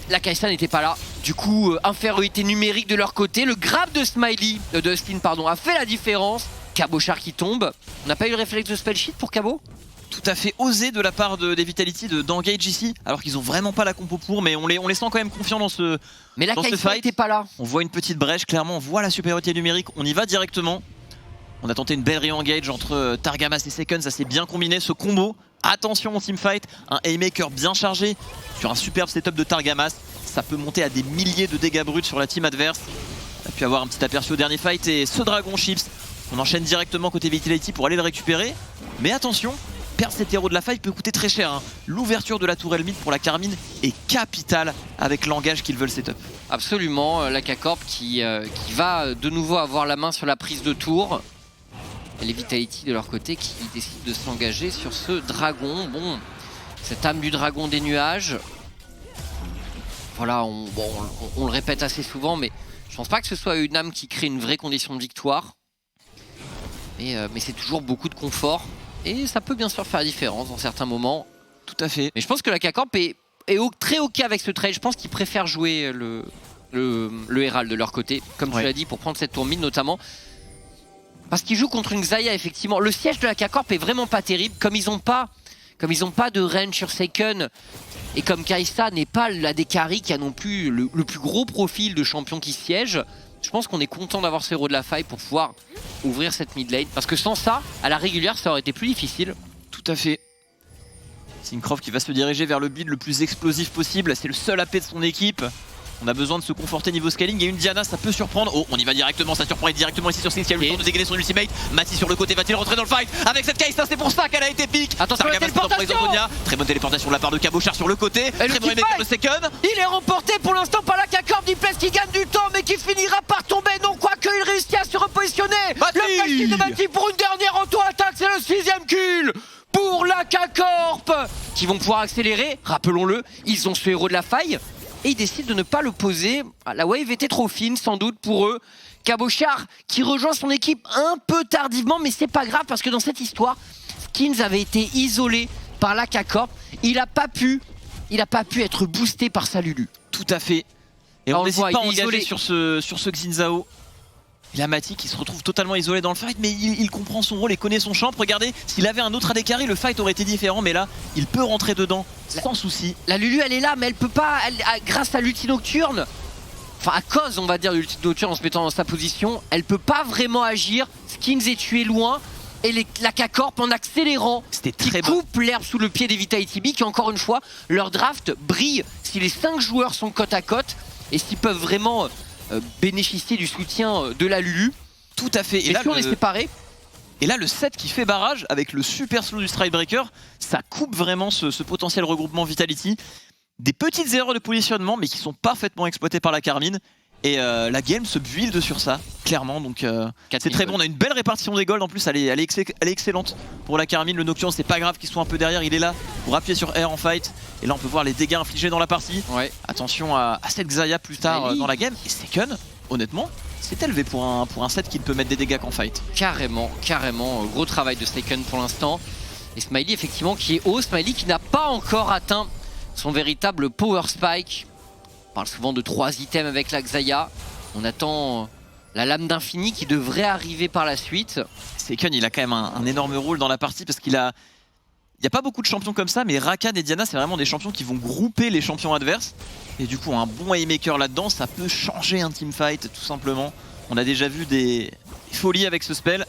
la Kai'Sa n'était pas là. Du coup, infériorité numérique de leur côté. Le grab de Skins a fait la différence. Cabochard qui tombe. On n'a pas eu le réflexe de spell sheet pour Cabo? Tout à fait osé de la part des Vitality d'engage ici, alors qu'ils ont vraiment pas la compo pour, mais on les sent quand même confiants dans ce Mais la Kai'Sa n'était pas là. On voit une petite brèche, clairement, on voit la supériorité numérique, on y va directement. On a tenté une belle re-engage entre Targamas et Seken, ça s'est bien combiné ce combo. Attention au teamfight, un Haymaker bien chargé sur un superbe setup de Targamas. Ça peut monter à des milliers de dégâts bruts sur la team adverse. On a pu avoir un petit aperçu au dernier fight et ce Dragon Chips, on enchaîne directement côté Vitality pour aller le récupérer. Mais attention, perdre cet héros de la fight peut coûter très cher. Hein. L'ouverture de la tourelle mid pour la Carmine est capitale avec l'engage qu'ils veulent setup. Absolument, la K-Corp qui va de nouveau avoir la main sur la prise de tour. Et les Vitality de leur côté qui décident de s'engager sur ce dragon. Bon, cette âme du dragon des nuages. Voilà, on le répète assez souvent, mais je pense pas que ce soit une âme qui crée une vraie condition de victoire. Mais c'est toujours beaucoup de confort. Et ça peut bien sûr faire la différence dans certains moments. Tout à fait. Mais je pense que la K-Corp est très ok avec ce trade. Je pense qu'ils préfèrent jouer le Herald de leur côté, comme tu l'as dit, pour prendre cette tour mid notamment. Parce qu'ils jouent contre une Xayah, effectivement. Le siège de la K-Corp est vraiment pas terrible. Comme ils ont pas de range sur Seken, et comme Kai'Sa n'est pas l'AD carry qui a non plus le plus gros profil de champion qui siège, je pense qu'on est content d'avoir ce héros de la faille pour pouvoir ouvrir cette mid lane. Parce que sans ça, à la régulière, ça aurait été plus difficile. Tout à fait. Syncroft qui va se diriger vers le build le plus explosif possible. C'est le seul AP de son équipe. On a besoin de se conforter niveau scaling et une Diana ça peut surprendre. Oh on y va directement, ça surprend directement ici sur Six qui a eu le temps de dégainer son ultimate. Mati sur le côté va-t-il rentrer dans le fight avec cette Kaisa? C'est pour ça qu'elle a été pique. Attention à la téléportation. Très bonne téléportation de la part de Cabochard sur le côté. Très bon aimé le second. Il est remporté pour l'instant par la K-Corp d'Iples qui gagne du temps mais qui finira par tomber. Non quoique il réussit à se repositionner. Mati. Le flash de Mati pour une dernière auto-attaque, c'est le 6ème kill pour la K-Corp qui vont pouvoir accélérer. Rappelons-le, ils ont ce héros de la faille et ils décident de ne pas le poser. La wave était trop fine sans doute pour eux. Cabochard qui rejoint son équipe un peu tardivement, mais c'est pas grave parce que dans cette histoire, Skins avait été isolé par la K-Corp. Il a pas pu être boosté par sa Lulu. Tout à fait. Et on n'hésite voit, pas à il est engager isolé. sur ce Xin. Il y a Mati qui se retrouve totalement isolé dans le fight, mais il comprend son rôle et connaît son champ. Regardez, s'il avait un autre AD carry, le fight aurait été différent, mais là, il peut rentrer dedans sans souci. La Lulu elle est là, mais elle peut pas, grâce à l'ulti nocturne, enfin à cause on va dire de l'ulti nocturne en se mettant dans sa position, elle peut pas vraiment agir. Skins est tué loin et la K-Corp en accélérant C'était qui très bon. coupe l'herbe sous le pied des Vitality qui encore une fois, leur draft brille si les 5 joueurs sont côte à côte et s'ils peuvent vraiment bénéficier du soutien de la Lulu. Tout à fait. Et là, on est séparés. Et là, le set qui fait barrage avec le super slow du Stridebreaker, ça coupe vraiment ce potentiel regroupement Vitality. Des petites erreurs de positionnement, mais qui sont parfaitement exploitées par la Carmine. Et la game se build sur ça, clairement. Donc c'est très bon. On a une belle répartition des golds. En plus, elle est excellente pour la Carmine. Le Nocturne, c'est pas grave qu'il soit un peu derrière. Il est là pour appuyer sur R en fight. Et là, on peut voir les dégâts infligés dans la partie. Ouais. Attention à cette Xayah plus tard dans la game. Et Seken, honnêtement, c'est élevé pour un set qui ne peut mettre des dégâts qu'en fight. Carrément. Gros travail de Staken pour l'instant. Et Smiley, effectivement, qui est haut. Smiley qui n'a pas encore atteint son véritable power spike. On parle souvent de 3 items avec la Xayah. On attend la lame d'infini qui devrait arriver par la suite. Seken, il a quand même un énorme rôle dans la partie parce qu'il a... Il n'y a pas beaucoup de champions comme ça, mais Rakan et Diana, c'est vraiment des champions qui vont grouper les champions adverses. Et du coup, un bon haymaker là-dedans, ça peut changer un teamfight, tout simplement. On a déjà vu des folies avec ce spell.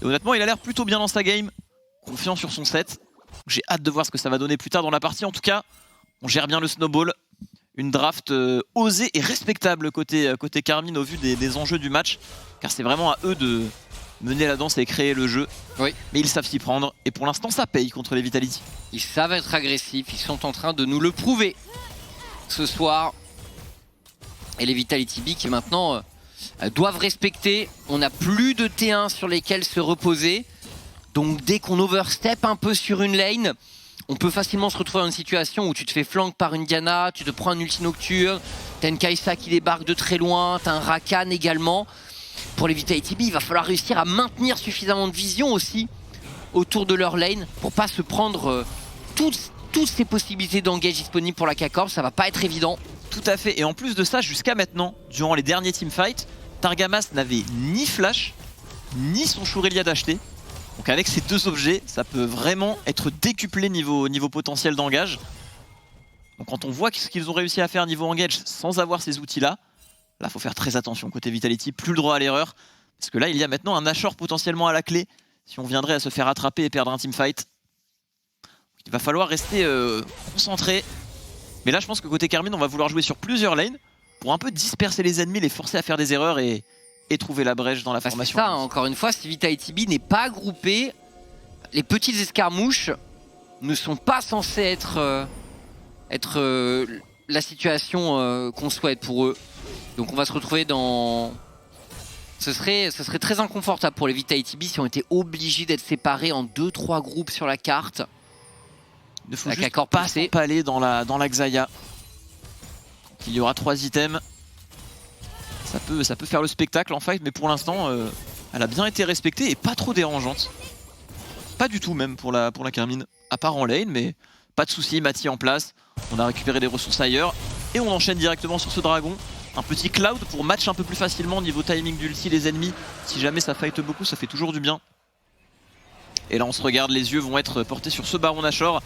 Et honnêtement, il a l'air plutôt bien dans sa game. Confiant sur son set. J'ai hâte de voir ce que ça va donner plus tard dans la partie. En tout cas, on gère bien le snowball. Une draft osée et respectable côté Carmine au vu des enjeux du match. Car c'est vraiment à eux de mener la danse et créer le jeu. Oui. Mais ils savent s'y prendre. Et pour l'instant, ça paye contre les Vitality. Ils savent être agressifs. Ils sont en train de nous le prouver ce soir. Et les Vitality B qui maintenant doivent respecter. On n'a plus de T1 sur lesquels se reposer. Donc dès qu'on overstep un peu sur une lane, on peut facilement se retrouver dans une situation où tu te fais flank par une Diana, tu te prends un ulti nocturne, t'as une Kaisa qui débarque de très loin, t'as un Rakan également. Pour les Vitality B, il va falloir réussir à maintenir suffisamment de vision aussi autour de leur lane pour pas se prendre toutes ces possibilités d'engage disponibles pour la K-Corp. Ça va pas être évident. Tout à fait. Et en plus de ça, jusqu'à maintenant, durant les derniers teamfights, Targamas n'avait ni flash, ni son Shurelia d'acheter. Donc avec ces deux objets, ça peut vraiment être décuplé niveau potentiel d'engage. Donc quand on voit ce qu'ils ont réussi à faire niveau engage sans avoir ces outils-là, là faut faire très attention côté Vitality, plus le droit à l'erreur. Parce que là il y a maintenant un Nashor potentiellement à la clé si on viendrait à se faire attraper et perdre un teamfight. Il va falloir rester concentré. Mais là je pense que côté Carmine on va vouloir jouer sur plusieurs lanes pour un peu disperser les ennemis, les forcer à faire des erreurs et trouver la brèche dans la formation. C'est ça, encore une fois, si Vitality B n'est pas groupé, les petites escarmouches ne sont pas censées être la situation qu'on souhaite pour eux. Donc on va se retrouver dans... Ce serait très inconfortable pour les Vitality B si on était obligés d'être séparés en 2-3 groupes sur la carte. Il ne faut juste pas s'empaler dans la Xayah. Il y aura 3 items. Ça peut faire le spectacle en fight, mais pour l'instant, elle a bien été respectée et pas trop dérangeante. Pas du tout même pour la Carmine, à part en lane, mais pas de soucis, Mati en place. On a récupéré des ressources ailleurs et on enchaîne directement sur ce dragon. Un petit cloud pour match un peu plus facilement niveau timing d'ulti les ennemis. Si jamais ça fight beaucoup, ça fait toujours du bien. Et là on se regarde, les yeux vont être portés sur ce baron Nashor.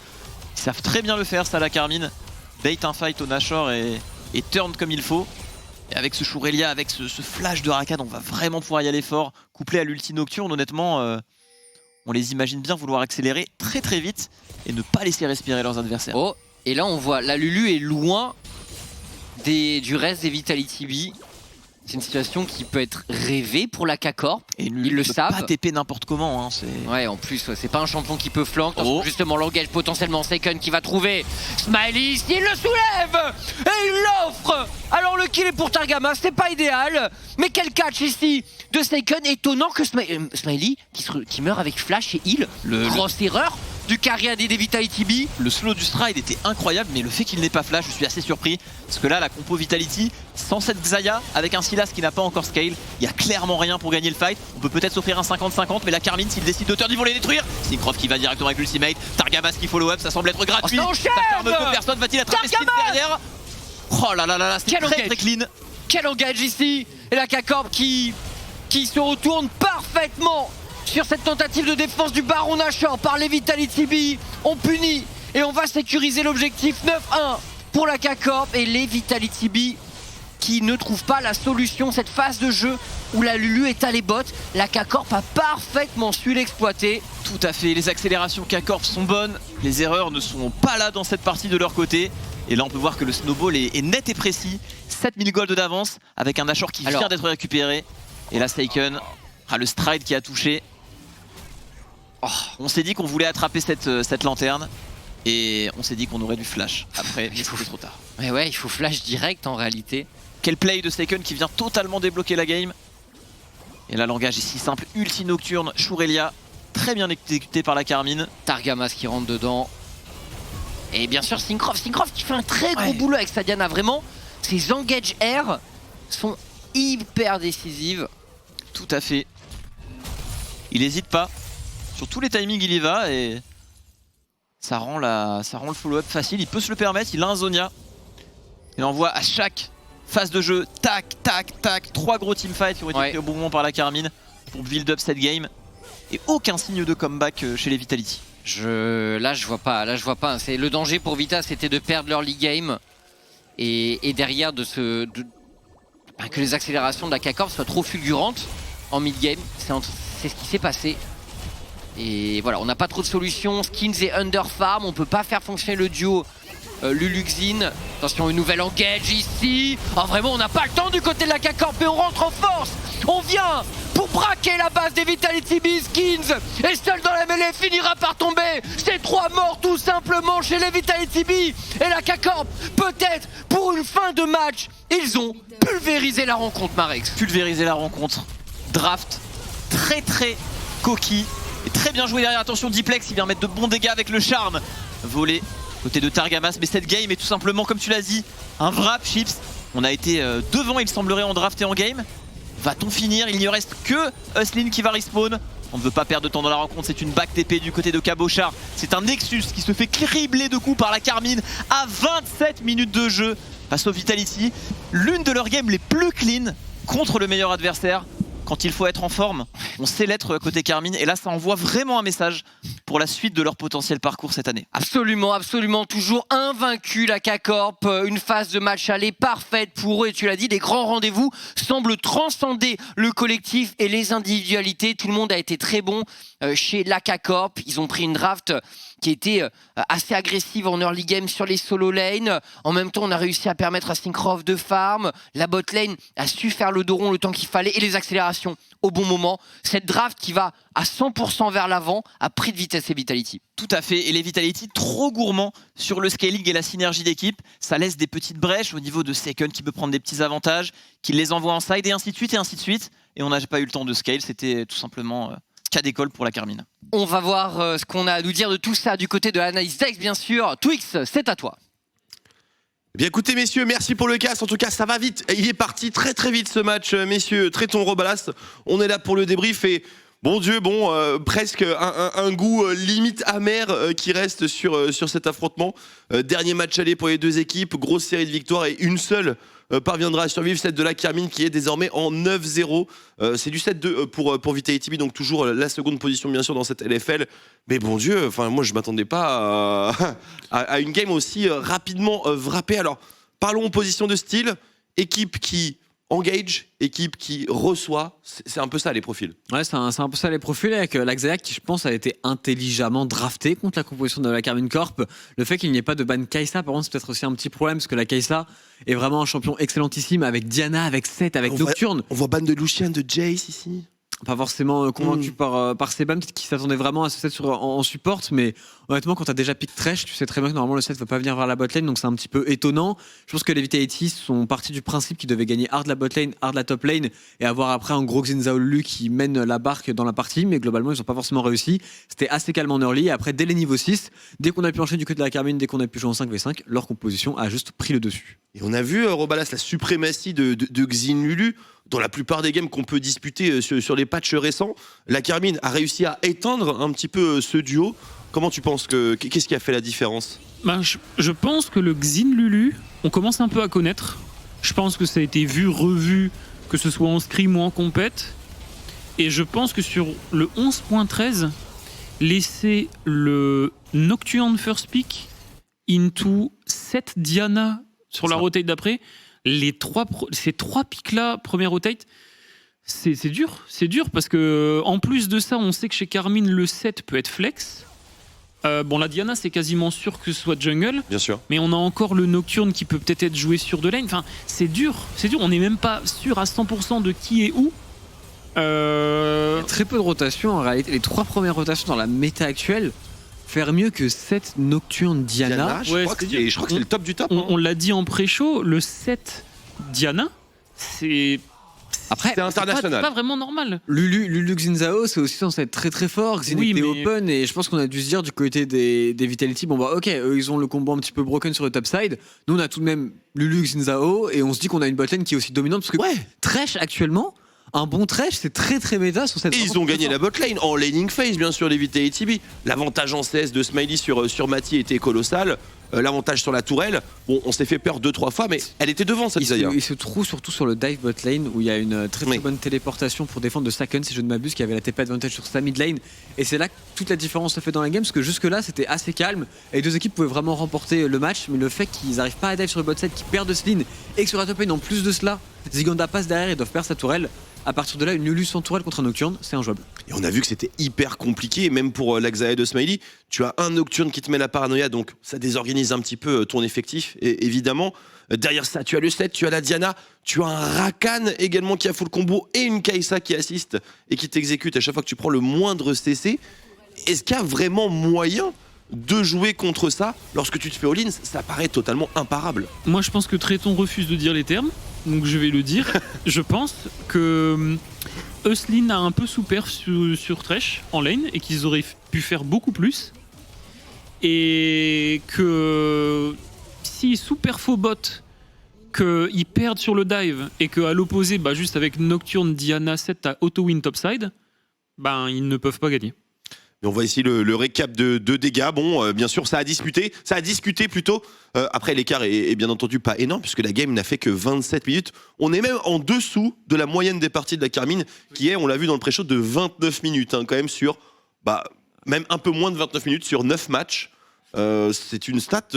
Ils savent très bien le faire ça la Carmine. Bait un fight au Nashor et turn comme il faut. Et avec ce Shurelia, avec ce flash de Rakan, on va vraiment pouvoir y aller fort. Couplé à l'ulti nocturne, honnêtement, on les imagine bien vouloir accélérer très très vite et ne pas laisser respirer leurs adversaires. Oh, et là on voit la Lulu est loin du reste des Vitality B. C'est une situation qui peut être rêvée pour la K-Corp. Et ils le savent. Pas TP n'importe comment. Hein, ouais, en plus, c'est pas un champion qui peut flank. Oh. Justement, l'engage potentiellement Seiken qui va trouver Smiley. Il le soulève et il l'offre. Alors le kill est pour Targamas, c'est pas idéal. Mais quel catch ici de Seiken. Étonnant que Smiley qui meurt avec flash et heal. Grosse erreur du carry AD des Vitality B. Le slow du Stride était incroyable, mais le fait qu'il n'ait pas flash, je suis assez surpris. Parce que là, la compo Vitality, sans cette Xayah, avec un Sylas qui n'a pas encore scale, il y a clairement rien pour gagner le fight. On peut peut-être s'offrir un 50-50, mais la Carmine, s'il décide d'auteur, ils vont les détruire. Syncroft qui va directement avec l'ultimate, Targamas qui follow up, ça semble être gratuit. Oh, ça ferme que personne, va-t-il attraper Spin derrière? Oh là là là là, c'est très clean. Quel engage ici. Et la K-Corp qui se retourne parfaitement sur cette tentative de défense du Baron Nashor par les Vitality B. On punit et on va sécuriser l'objectif 9-1 pour la K-Corp et les Vitality B qui ne trouvent pas la solution. Cette phase de jeu où la Lulu est à les bottes, la K-Corp a parfaitement su l'exploiter. Tout à fait, les accélérations K-Corp sont bonnes, les erreurs ne sont pas là dans cette partie de leur côté. Et là on peut voir que le snowball est net et précis. 7000 gold d'avance avec un Nashor qui vient d'être récupéré. Et là Seiken, le Stride qui a touché. Oh, on s'est dit qu'on voulait attraper cette lanterne. Et on s'est dit qu'on aurait du flash après, mais c'était trop tard. Mais ouais, il faut flash direct en réalité. Quel play de Seiken qui vient totalement débloquer la game. Et là l'engage est si simple, ulti nocturne, Shurelia, très bien exécuté par la Carmine. Targamas qui rentre dedans. Et bien sûr Syncroft qui fait un très gros boulot avec sa Diana. Vraiment, ses engage air sont hyper décisives. Tout à fait. Il n'hésite pas. Sur tous les timings il y va et ça rend le follow-up facile. Il peut se le permettre, il a un Zonia. Il envoie à chaque phase de jeu, tac, tac, tac, 3 gros teamfights qui ont été pris au bon moment par la Carmine pour build up cette game. Et aucun signe de comeback chez les Vitality. Là je vois pas. C'est le danger pour Vita, c'était de perdre leur league game et derrière que les accélérations de la K-Corp soient trop fulgurantes en mid game. C'est ce qui s'est passé. Et voilà, on n'a pas trop de solutions. Skins et Underfarm, on peut pas faire fonctionner le duo Luluxin. Attention, une nouvelle engage ici. Oh, vraiment, on n'a pas le temps du côté de la K-Corp et on rentre en force. On vient pour braquer la base des Vitality B. Skins et seul dans la mêlée finira par tomber. C'est 3 morts tout simplement chez les Vitality B. Et la K-Corp, peut-être pour une fin de match, ils ont pulvérisé la rencontre, Marex. Pulvériser la rencontre. Draft très coquille. Et très bien joué derrière, attention Diplex, il vient mettre de bons dégâts avec le charme. Volé côté de Targamas, mais cette game est tout simplement, comme tu l'as dit, un wrap, Chips. On a été devant, il semblerait, en draft et en game. Va-t-on finir? Il n'y reste que Huslin qui va respawn. On ne veut pas perdre de temps dans la rencontre, c'est une back TP du côté de Cabochard. C'est un Nexus qui se fait cribler de coups par la Carmine à 27 minutes de jeu face au Vitality. L'une de leurs games les plus clean contre le meilleur adversaire. Quand il faut être en forme, on sait l'être côté Carmine. Et là, ça envoie vraiment un message pour la suite de leur potentiel parcours cette année. Absolument, absolument. Toujours invaincu la K-Corp. Une phase de match aller parfaite pour eux. Et tu l'as dit, des grands rendez-vous semblent transcender le collectif et les individualités. Tout le monde a été très bon chez la K-Corp. Ils ont pris une draft qui était assez agressive en early game sur les solo lane. En même temps, on a réussi à permettre à Syncroft de farm. La bot lane a su faire le dos rond le temps qu'il fallait et les accélérations au bon moment. Cette draft qui va à 100% vers l'avant a pris de vitesse et Vitality. Tout à fait, et les Vitality trop gourmands sur le scaling et la synergie d'équipe. Ça laisse des petites brèches au niveau de Seiken qui peut prendre des petits avantages, qui les envoie en side et ainsi de suite et ainsi de suite. Et on n'a pas eu le temps de scale, c'était tout simplement cas d'école pour la Carmine. On va voir ce qu'on a à nous dire de tout ça du côté de l'analyse Dex, bien sûr. Twix, c'est à toi. Bien écoutez messieurs, merci pour le cast, en tout cas ça va vite, il est parti très très vite ce match messieurs, traitons Robalas, on est là pour le débrief et bon Dieu, presque un goût limite amer qui reste sur cet affrontement. Dernier match aller pour les deux équipes, grosse série de victoires et une seule parviendra à survivre, celle de la Carmine qui est désormais en 9-0. C'est du 7-2 pour Vitality B, donc toujours la seconde position bien sûr dans cette LFL. Mais bon Dieu, moi je m'attendais pas à une game aussi rapidement wrappée. Alors parlons position de style, équipe qui engage, équipe qui reçoit. C'est un peu ça les profils. Ouais, c'est un peu ça les profils avec l'Axayak qui, je pense, a été intelligemment drafté contre la composition de la Karmine Corp. Le fait qu'il n'y ait pas de ban Kai'Sa, par contre, c'est peut-être aussi un petit problème parce que la Kai'Sa est vraiment un champion excellentissime avec Diana, avec Seth, avec Nocturne. On voit ban de Lucian, de Jace ici. Pas forcément convaincu par ces bans, peut-être qu'ils s'attendaient vraiment à ce set en support, mais honnêtement, quand t'as déjà pick Thresh, tu sais très bien que normalement le set va pas venir vers la botlane, donc c'est un petit peu étonnant. Je pense que les Vitality sont partis du principe qu'ils devaient gagner hard la botlane, hard la top lane, et avoir après un gros Xin Zhao Lu qui mène la barque dans la partie, mais globalement ils ont pas forcément réussi. C'était assez calme en early, et après dès les niveaux 6, dès qu'on a pu enchaîner du côté de la Karmine, dès qu'on a pu jouer en 5v5, leur composition a juste pris le dessus. Et on a vu, Robalas, la suprématie de Xin Lulu. Dans la plupart des games qu'on peut disputer sur les patchs récents, la Karmine a réussi à éteindre un petit peu ce duo. Comment tu penses qu'est-ce qui a fait la différence? Je pense que le Xin Lulu, on commence un peu à connaître. Je pense que ça a été vu, revu, que ce soit en scrim ou en compète. Et je pense que sur le 11.13, laisser le Nocturne first pick into 7 Diana sur la rotate d'après, ces trois pics-là, première rotate, c'est dur parce que en plus de ça, on sait que chez Karmine, le 7 peut être flex. La Diana, c'est quasiment sûr que ce soit jungle. Bien sûr. Mais on a encore le Nocturne qui peut peut-être être joué sur de lane. Enfin, c'est dur. On n'est même pas sûr à 100% de qui est où. Il y a très peu de rotations en réalité. Les 3 premières rotations dans la méta actuelle, faire mieux que 7 Nocturne Diana. Je crois que c'est le top du top. On l'a dit en pré-show, le 7 Diana, c'est international. C'est pas vraiment normal. Lulu Xin Zhao, c'est aussi censé être très très fort. Xin était open et je pense qu'on a dû se dire du côté des Vitality, ok, eux ils ont le combo un petit peu broken sur le top side. Nous on a tout de même Lulu Xin Zhao et on se dit qu'on a une botlane qui est aussi dominante parce que Thresh actuellement. Un bon Thresh, c'est très très méta sur cette. Et ils ont gagné la botlane en laning phase, bien sûr, les Vitality B. L'avantage en CS de Smiley sur Mati était colossal. L'avantage sur la tourelle, on s'est fait peur 2-3 fois, mais elle était devant cette d'ailleurs. Il se trouve surtout sur le dive bot lane où il y a une très bonne téléportation pour défendre de Saken, si je ne m'abuse, qui avait la TP advantage sur sa mid lane. Et c'est là que toute la différence se fait dans la game, parce que jusque-là c'était assez calme et les deux équipes pouvaient vraiment remporter le match, mais le fait qu'ils n'arrivent pas à dive sur le bot side, qu'ils perdent de Celine et que sur la top lane, en plus de cela, Ziganda passe derrière et doivent perdre sa tourelle. À partir de là, une Lulu sans tourelle contre un Nocturne, c'est injouable. Et on a vu que c'était hyper compliqué, même pour l'Axaïa de Smiley. Tu as un Nocturne qui te met la paranoïa, donc ça désorganise un petit peu ton effectif, et évidemment. Derrière ça, tu as le 7, tu as la Diana, tu as un Rakan également qui a full combo, et une Kai'Sa qui assiste et qui t'exécute à chaque fois que tu prends le moindre CC. Est-ce qu'il y a vraiment moyen de jouer contre ça lorsque tu te fais all-in? Ça paraît totalement imparable. Moi, je pense que Tréton refuse de dire les termes. Donc je vais le dire. Je pense que Euslin a un peu souffert sur Thresh en lane et qu'ils auraient pu faire beaucoup plus. Et que si sous perfo bot, qu'ils perdent sur le dive et qu'à l'opposé, juste avec Nocturne, Diana 7 à auto-win topside, ils ne peuvent pas gagner. Et on voit ici le récap de dégâts. Bon, bien sûr, ça a discuté plutôt. Après, l'écart est bien entendu pas énorme, puisque la game n'a fait que 27 minutes. On est même en dessous de la moyenne des parties de la Karmine, qui est, on l'a vu dans le pré-show, de 29 minutes, quand même sur, même un peu moins de 29 minutes sur 9 matchs. C'est une stat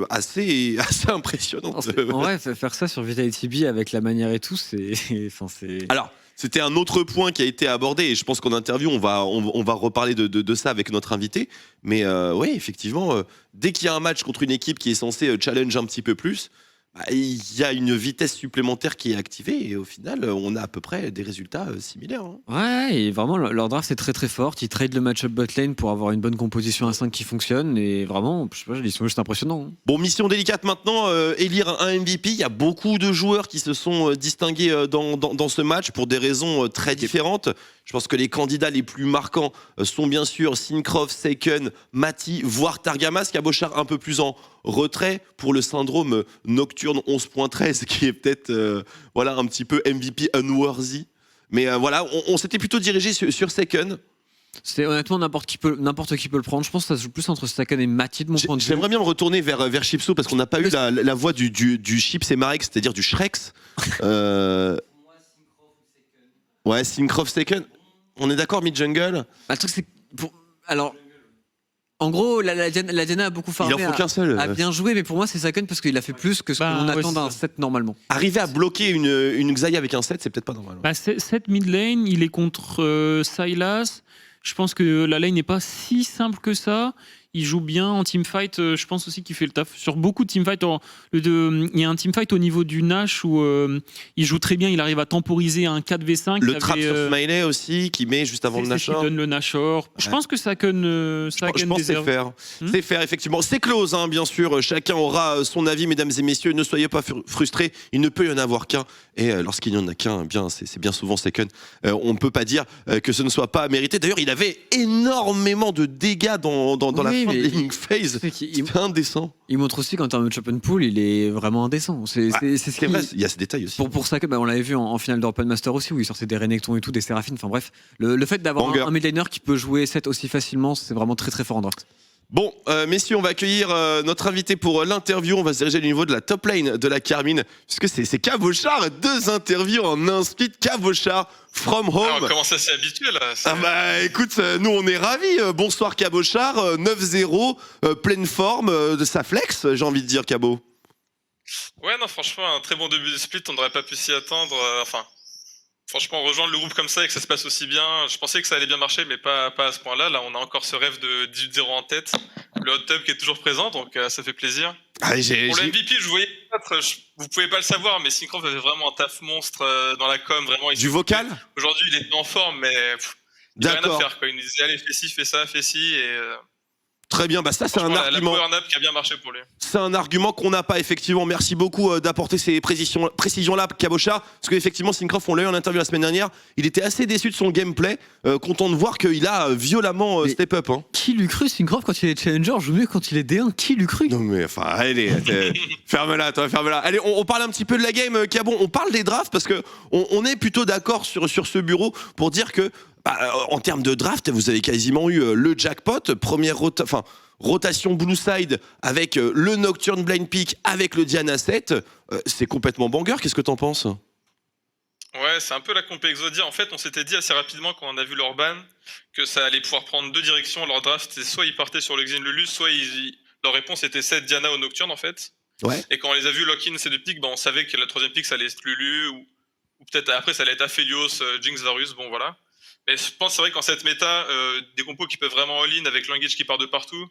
assez impressionnante. En vrai, faire ça sur Vitality B avec la manière et tout, c'est... Alors, c'était un autre point qui a été abordé et je pense qu'en interview, on va reparler de ça avec notre invité. Mais oui, effectivement, dès qu'il y a un match contre une équipe qui est censée challenge un petit peu plus, il y a une vitesse supplémentaire qui est activée et au final, on a à peu près des résultats similaires. Ouais, et vraiment, leur draft c'est très très fort. Ils trade le match-up bot lane pour avoir une bonne composition à 5 qui fonctionne et vraiment, je sais pas, ils sont juste impressionnants. Bon, mission délicate maintenant, élire un MVP. Il y a beaucoup de joueurs qui se sont distingués dans ce match pour des raisons très différentes. Je pense que les candidats les plus marquants sont bien sûr Syncroft, Seiken, Mati, voire Targamas, Cabochard un peu plus en retrait pour le syndrome Nocturne 11.13 qui est peut-être un petit peu MVP unworthy. Mais on s'était plutôt dirigé sur Seiken. C'est honnêtement n'importe qui peut le prendre. Je pense que ça se joue plus entre Seiken et Mati de mon point de vue. J'aimerais bien me retourner vers Chipso parce qu'on n'a pas eu la voix du Chips et Marek, c'est-à-dire du Shrex. Ouais, Syncroft, Seiken. On est d'accord, mid-jungle. Le truc, c'est. Alors. En gros, la Diana a beaucoup farmé. Il en faut qu'un seul. A bien joué, mais pour moi, c'est Sakun parce qu'il a fait plus que ce qu'on attend d'un set normalement. Arriver à bloquer une Xayah avec un set, c'est peut-être pas normal. Cette mid lane, il est contre Sylas. Je pense que la lane n'est pas si simple que ça. Il joue bien en teamfight. Je pense aussi qu'il fait le taf. Sur beaucoup de teamfights, il y a un teamfight au niveau du Nash où il joue très bien. Il arrive à temporiser un 4v5. Le trap sur Smiley aussi, qui met juste avant le Nashor. Qui donne le Nashor. Je pense que Sakun je pense que c'est faire. C'est faire, effectivement. C'est close, hein, bien sûr. Chacun aura son avis, mesdames et messieurs. Ne soyez pas frustrés. Il ne peut y en avoir qu'un. Et lorsqu'il n'y en a qu'un, bien, c'est bien souvent Sakun. On ne peut pas dire que ce ne soit pas mérité. D'ailleurs, il avait énormément de dégâts dans la fin de l'Inning Phase. C'est indécent. Il montre aussi qu'en termes de Chop and Pull, il est vraiment indécent. C'est vrai, il y a ce détail aussi. Pour ça que on l'avait vu en finale d'Open Master aussi, où il sortait des Renekton et tout, des Séraphines. Enfin bref, le fait d'avoir un midlaner qui peut jouer 7 aussi facilement, c'est vraiment très très fort en draft. Bon, messieurs, on va accueillir notre invité pour l'interview. On va se diriger au niveau de la top lane de la Carmine, puisque c'est Cabochard. 2 interviews en un split. Cabochard from home. On commence à s'y habituer là. Ah bah écoute, nous on est ravis. Bonsoir Cabochard, 9-0, pleine forme de sa flex, j'ai envie de dire, Cabo. Ouais, non, franchement, un très bon début de split. On n'aurait pas pu s'y attendre. Franchement, rejoindre le groupe comme ça et que ça se passe aussi bien, je pensais que ça allait bien marcher, mais pas à ce point-là. Là, on a encore ce rêve de 18-0 en tête. Le hot tub qui est toujours présent, donc ça fait plaisir. Pour le MVP, je voyais vous pouvez pas le savoir, mais Syncroft avait vraiment un taf monstre dans la com. Vraiment, du vocal. Aujourd'hui, il était en forme, mais il n'y a rien à faire. Il nous disait, allez, fais ci, fais ça, fais ci. Et, très bien, bah ça c'est un argument. La power nap qui a bien marché pour lui. C'est un argument qu'on n'a pas effectivement. Merci beaucoup d'apporter ces précisions-là, Cabochard. Parce qu'effectivement, Syncroft, on l'a eu en interview la semaine dernière. Il était assez déçu de son gameplay, content de voir qu'il a violemment step up. Hein. Qui l'eût cru, Syncroft, quand il est challenger, joue mieux quand il est D1. Qui l'eût cru? Non mais enfin, allez, ferme-la, toi, ferme-la. Allez, on parle un petit peu de la game, Cabon. On parle des drafts parce que on est plutôt d'accord sur ce bureau pour dire que en termes de draft, vous avez quasiment eu le jackpot, première rotation Blue Side avec le Nocturne Blind Peak avec le Diana 7. C'est complètement banger, qu'est-ce que t'en penses? Ouais, c'est un peu la comp Exodia. En fait, on s'était dit assez rapidement quand on a vu leur ban que ça allait pouvoir prendre 2 directions. Leur draft, c'était soit ils partaient sur le Xin Lulu, soit leur réponse était 7 Diana au Nocturne en fait. Ouais. Et quand on les a vus lock-in ces 2 picks, on savait que la 3ème pick ça allait être Lulu ou peut-être après ça allait être Aphelios, Jinx, Varus, bon voilà. Mais je pense c'est vrai qu'en cette méta, des compos qui peuvent vraiment all-in avec l'engage qui part de partout,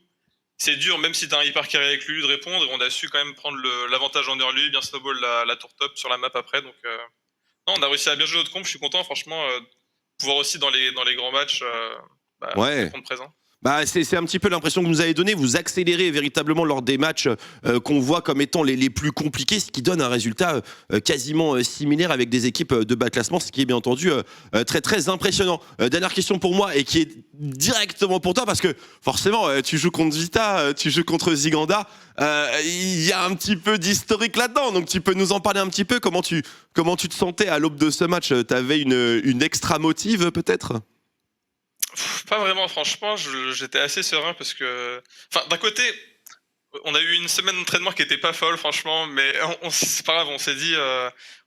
c'est dur, même si t'as un hyper carré avec Lulu, de répondre. Et on a su quand même prendre l'avantage en early, bien snowball la tour top sur la map après. Donc, non, on a réussi à bien jouer notre comp. Je suis content, franchement, pouvoir aussi dans les grands matchs prendre présent. Bah, c'est un petit peu l'impression que vous nous avez donné. Vous accélérez véritablement lors des matchs qu'on voit comme étant les plus compliqués, ce qui donne un résultat quasiment similaire avec des équipes de bas classement, ce qui est bien entendu très très impressionnant. Dernière question pour moi et qui est directement pour toi parce que forcément tu joues contre Vita, tu joues contre Ziganda, il y a un petit peu d'historique là-dedans, donc tu peux nous en parler un petit peu. Comment tu te sentais à l'aube de ce match? T'avais une extra motive peut-être? Pas vraiment, franchement, j'étais assez serein parce que... Enfin, d'un côté, on a eu une semaine d'entraînement qui était pas folle, franchement, mais c'est pas grave, on s'est dit,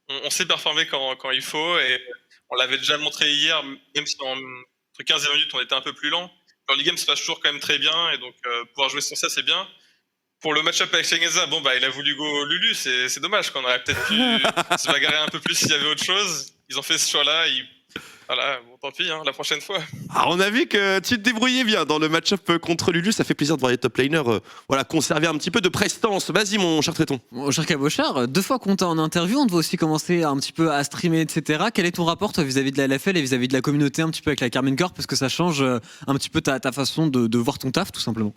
on sait performer quand il faut, et on l'avait déjà montré hier, même si entre 15 et 20 minutes, on était un peu plus lent. L'early game se passe toujours quand même très bien, et donc pouvoir jouer sur ça, c'est bien. Pour le match-up avec Shengenza, il a voulu go Lulu, c'est dommage, qu'on aurait peut-être pu se bagarrer un peu plus s'il y avait autre chose. Ils ont fait ce choix-là, voilà, bon, tant pis, la prochaine fois. Ah, on a vu que tu te débrouillais bien dans le match-up contre Lulu. Ça fait plaisir de voir les top laners conserver un petit peu de prestance. Vas-y, mon cher Tréton. Mon cher Cabochard, 2 fois qu'on t'a en interview, on devait aussi commencer un petit peu à streamer, etc. Quel est ton rapport toi, vis-à-vis de la LFL et vis-à-vis de la communauté, un petit peu avec la Carmine Corp, parce que ça change un petit peu ta façon de voir ton taf, tout simplement?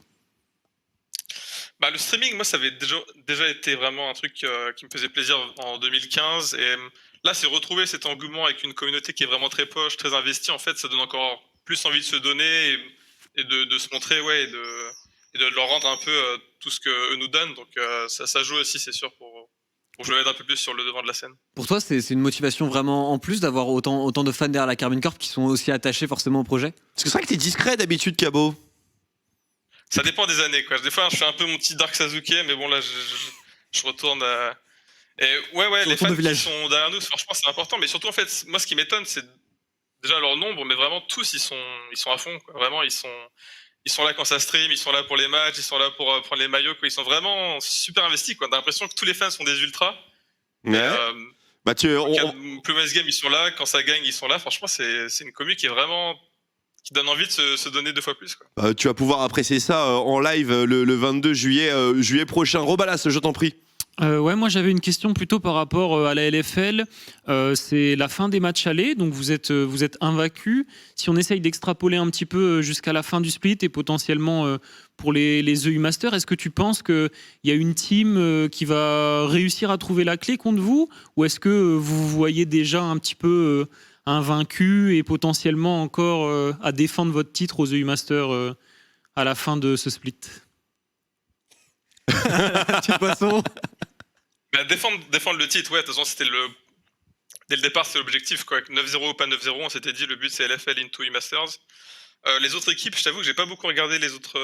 Le streaming, moi, ça avait déjà été vraiment un truc qui me faisait plaisir en 2015. Et là, c'est retrouver cet engouement avec une communauté qui est vraiment très poche, très investie. En fait, ça donne encore plus envie de se donner et de se montrer, et de leur rendre un peu tout ce qu'eux nous donnent. Donc, ça joue aussi, c'est sûr, pour que je le mette un peu plus sur le devant de la scène. Pour toi, c'est une motivation vraiment en plus d'avoir autant de fans derrière la Carmine Corp qui sont aussi attachés forcément au projet? Parce que c'est vrai que t'es discret d'habitude, Cabo. Ça dépend des années, quoi. Des fois, je fais un peu mon petit Dark Sasuke, mais bon, là, je retourne à... Et les fans qui sont derrière nous, franchement, c'est important. Mais surtout, en fait, moi, ce qui m'étonne, c'est déjà leur nombre, mais vraiment, tous, ils sont à fond, quoi. Vraiment, ils ils sont là quand ça stream, ils sont là pour les matchs, ils sont là pour prendre les maillots, quoi. Ils sont vraiment super investis, quoi. T'as l'impression que tous les fans sont des ultras. Ouais. Mathieu, Plumas Game, ils sont là. Quand ça gagne, ils sont là. Franchement, c'est une commu qui est vraiment qui donne envie de se donner 2 fois plus, quoi. tu vas pouvoir apprécier ça en live le 22 juillet prochain. Robalas, je t'en prie. Ouais, moi j'avais une question plutôt par rapport à la LFL. C'est la fin des matchs allés, donc vous êtes invaincus. Si on essaye d'extrapoler un petit peu jusqu'à la fin du split et potentiellement pour les EU Masters, est-ce que tu penses qu'il y a une team qui va réussir à trouver la clé contre vous, ou est-ce que vous voyez déjà un petit peu invaincu et potentiellement encore à défendre votre titre aux EU Masters à la fin de ce split? Petit poisson. Bah, défendre le titre, ouais, de toute façon, dès le départ, c'est l'objectif, quoi. 9-0 ou pas 9-0, on s'était dit, le but, c'est LFL into E-Masters. Les autres équipes, je t'avoue que j'ai pas beaucoup regardé les autres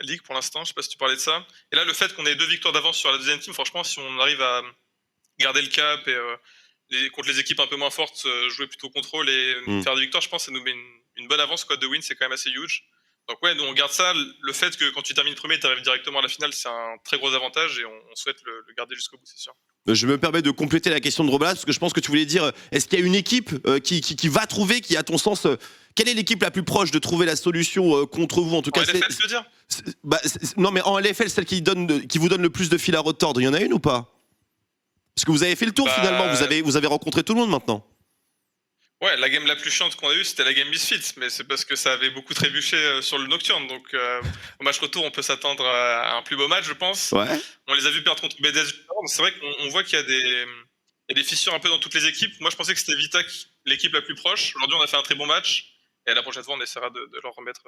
ligues pour l'instant, je sais pas si tu parlais de ça. Et là, le fait qu'on ait 2 victoires d'avance sur la deuxième team, franchement, si on arrive à garder le cap et contre les équipes un peu moins fortes, jouer plutôt contrôle et faire des victoires, je pense que ça nous met une bonne avance, quoi. 2 wins, c'est quand même assez huge. Donc ouais, nous on garde ça. Le fait que quand tu termines premier, tu arrives directement à la finale, c'est un très gros avantage et on souhaite le garder jusqu'au bout, c'est sûr. Je me permets de compléter la question de Robalas parce que je pense que tu voulais dire, est-ce qu'il y a une équipe qui va trouver, qui à ton sens, quelle est l'équipe la plus proche de trouver la solution contre vous en tout cas? En LFL, tu veux dire? Non, mais en LFL, celle qui vous donne le plus de fil à retordre, il y en a une ou pas? Parce que vous avez fait le tour finalement, vous avez rencontré tout le monde maintenant. Ouais, la game la plus chiante qu'on a eue, c'était la game Misfits, mais c'est parce que ça avait beaucoup trébuché sur le Nocturne. Donc, au match retour, on peut s'attendre à un plus beau match, je pense. Ouais. On les a vus perdre contre BDS. C'est vrai qu'on voit qu'il y a des fissures un peu dans toutes les équipes. Moi, je pensais que c'était Vita l'équipe la plus proche. Aujourd'hui, on a fait un très bon match. Et la prochaine fois, on essaiera de leur remettre.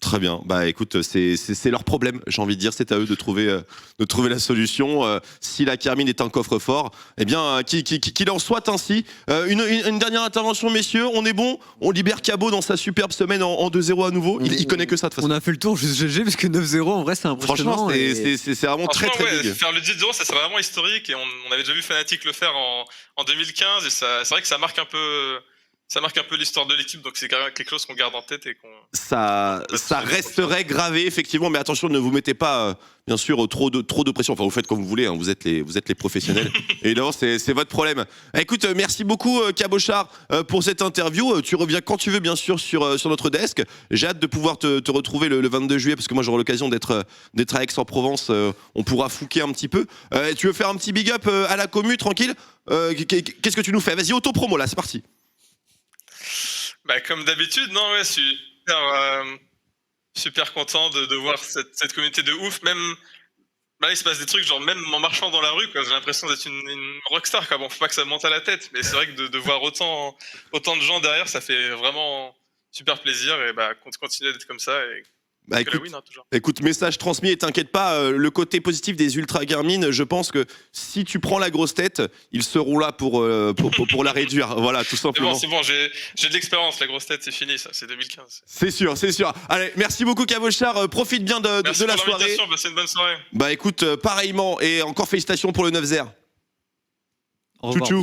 Très bien. Bah écoute, c'est leur problème, j'ai envie de dire. C'est à eux de trouver la solution. Si la Carmine est un coffre-fort, eh bien, qu'il en soit ainsi. Une dernière intervention, messieurs. On est bon. On libère Cabot dans sa superbe semaine en 2-0 à nouveau. Il connaît que ça de toute façon. On a fait le tour juste GG parce que 9-0, en vrai, c'est impressionnant. Franchement, c'est vraiment très big. Faire le 10-0, ça serait vraiment historique. Et on avait déjà vu Fnatic le faire en 2015. Et c'est vrai que ça marque un peu. Ça marque un peu l'histoire de l'équipe, donc c'est quelque chose qu'on garde en tête et qu'on. Ça resterait gravé effectivement, mais attention, ne vous mettez pas, bien sûr, trop de pression. Enfin, vous faites comme vous voulez, hein, vous êtes les professionnels. Évidemment, c'est votre problème. Écoute, merci beaucoup Cabochard pour cette interview. Tu reviens quand tu veux, bien sûr, sur notre desk. J'ai hâte de pouvoir te retrouver le 22 juillet parce que moi j'aurai l'occasion d'être à Aix-en-Provence. On pourra fouquer un petit peu. Tu veux faire un petit big up à la commu, tranquille? Qu'est-ce que tu nous fais? Vas-y, auto-promo là, c'est parti. Bah, comme d'habitude, non, ouais, super content de voir cette communauté de ouf. Même là, il se passe des trucs, genre même en marchant dans la rue, quoi, j'ai l'impression d'être une rockstar, quoi. Bon, faut pas que ça me monte à la tête, mais c'est vrai que de voir autant de gens derrière, ça fait vraiment super plaisir. Et bah, continuer d'être comme ça. Et bah écoute, message transmis et t'inquiète pas, le côté positif des Ultra Garmin, je pense que si tu prends la grosse tête, ils seront là pour la réduire. Voilà, tout simplement. C'est bon, j'ai de l'expérience, la grosse tête, c'est fini, ça, c'est 2015. C'est sûr. Allez, merci beaucoup Cabochard, profite bien de la soirée. Passez une bonne soirée. Bah écoute, pareillement, et encore félicitations pour le 9-0. Tchou.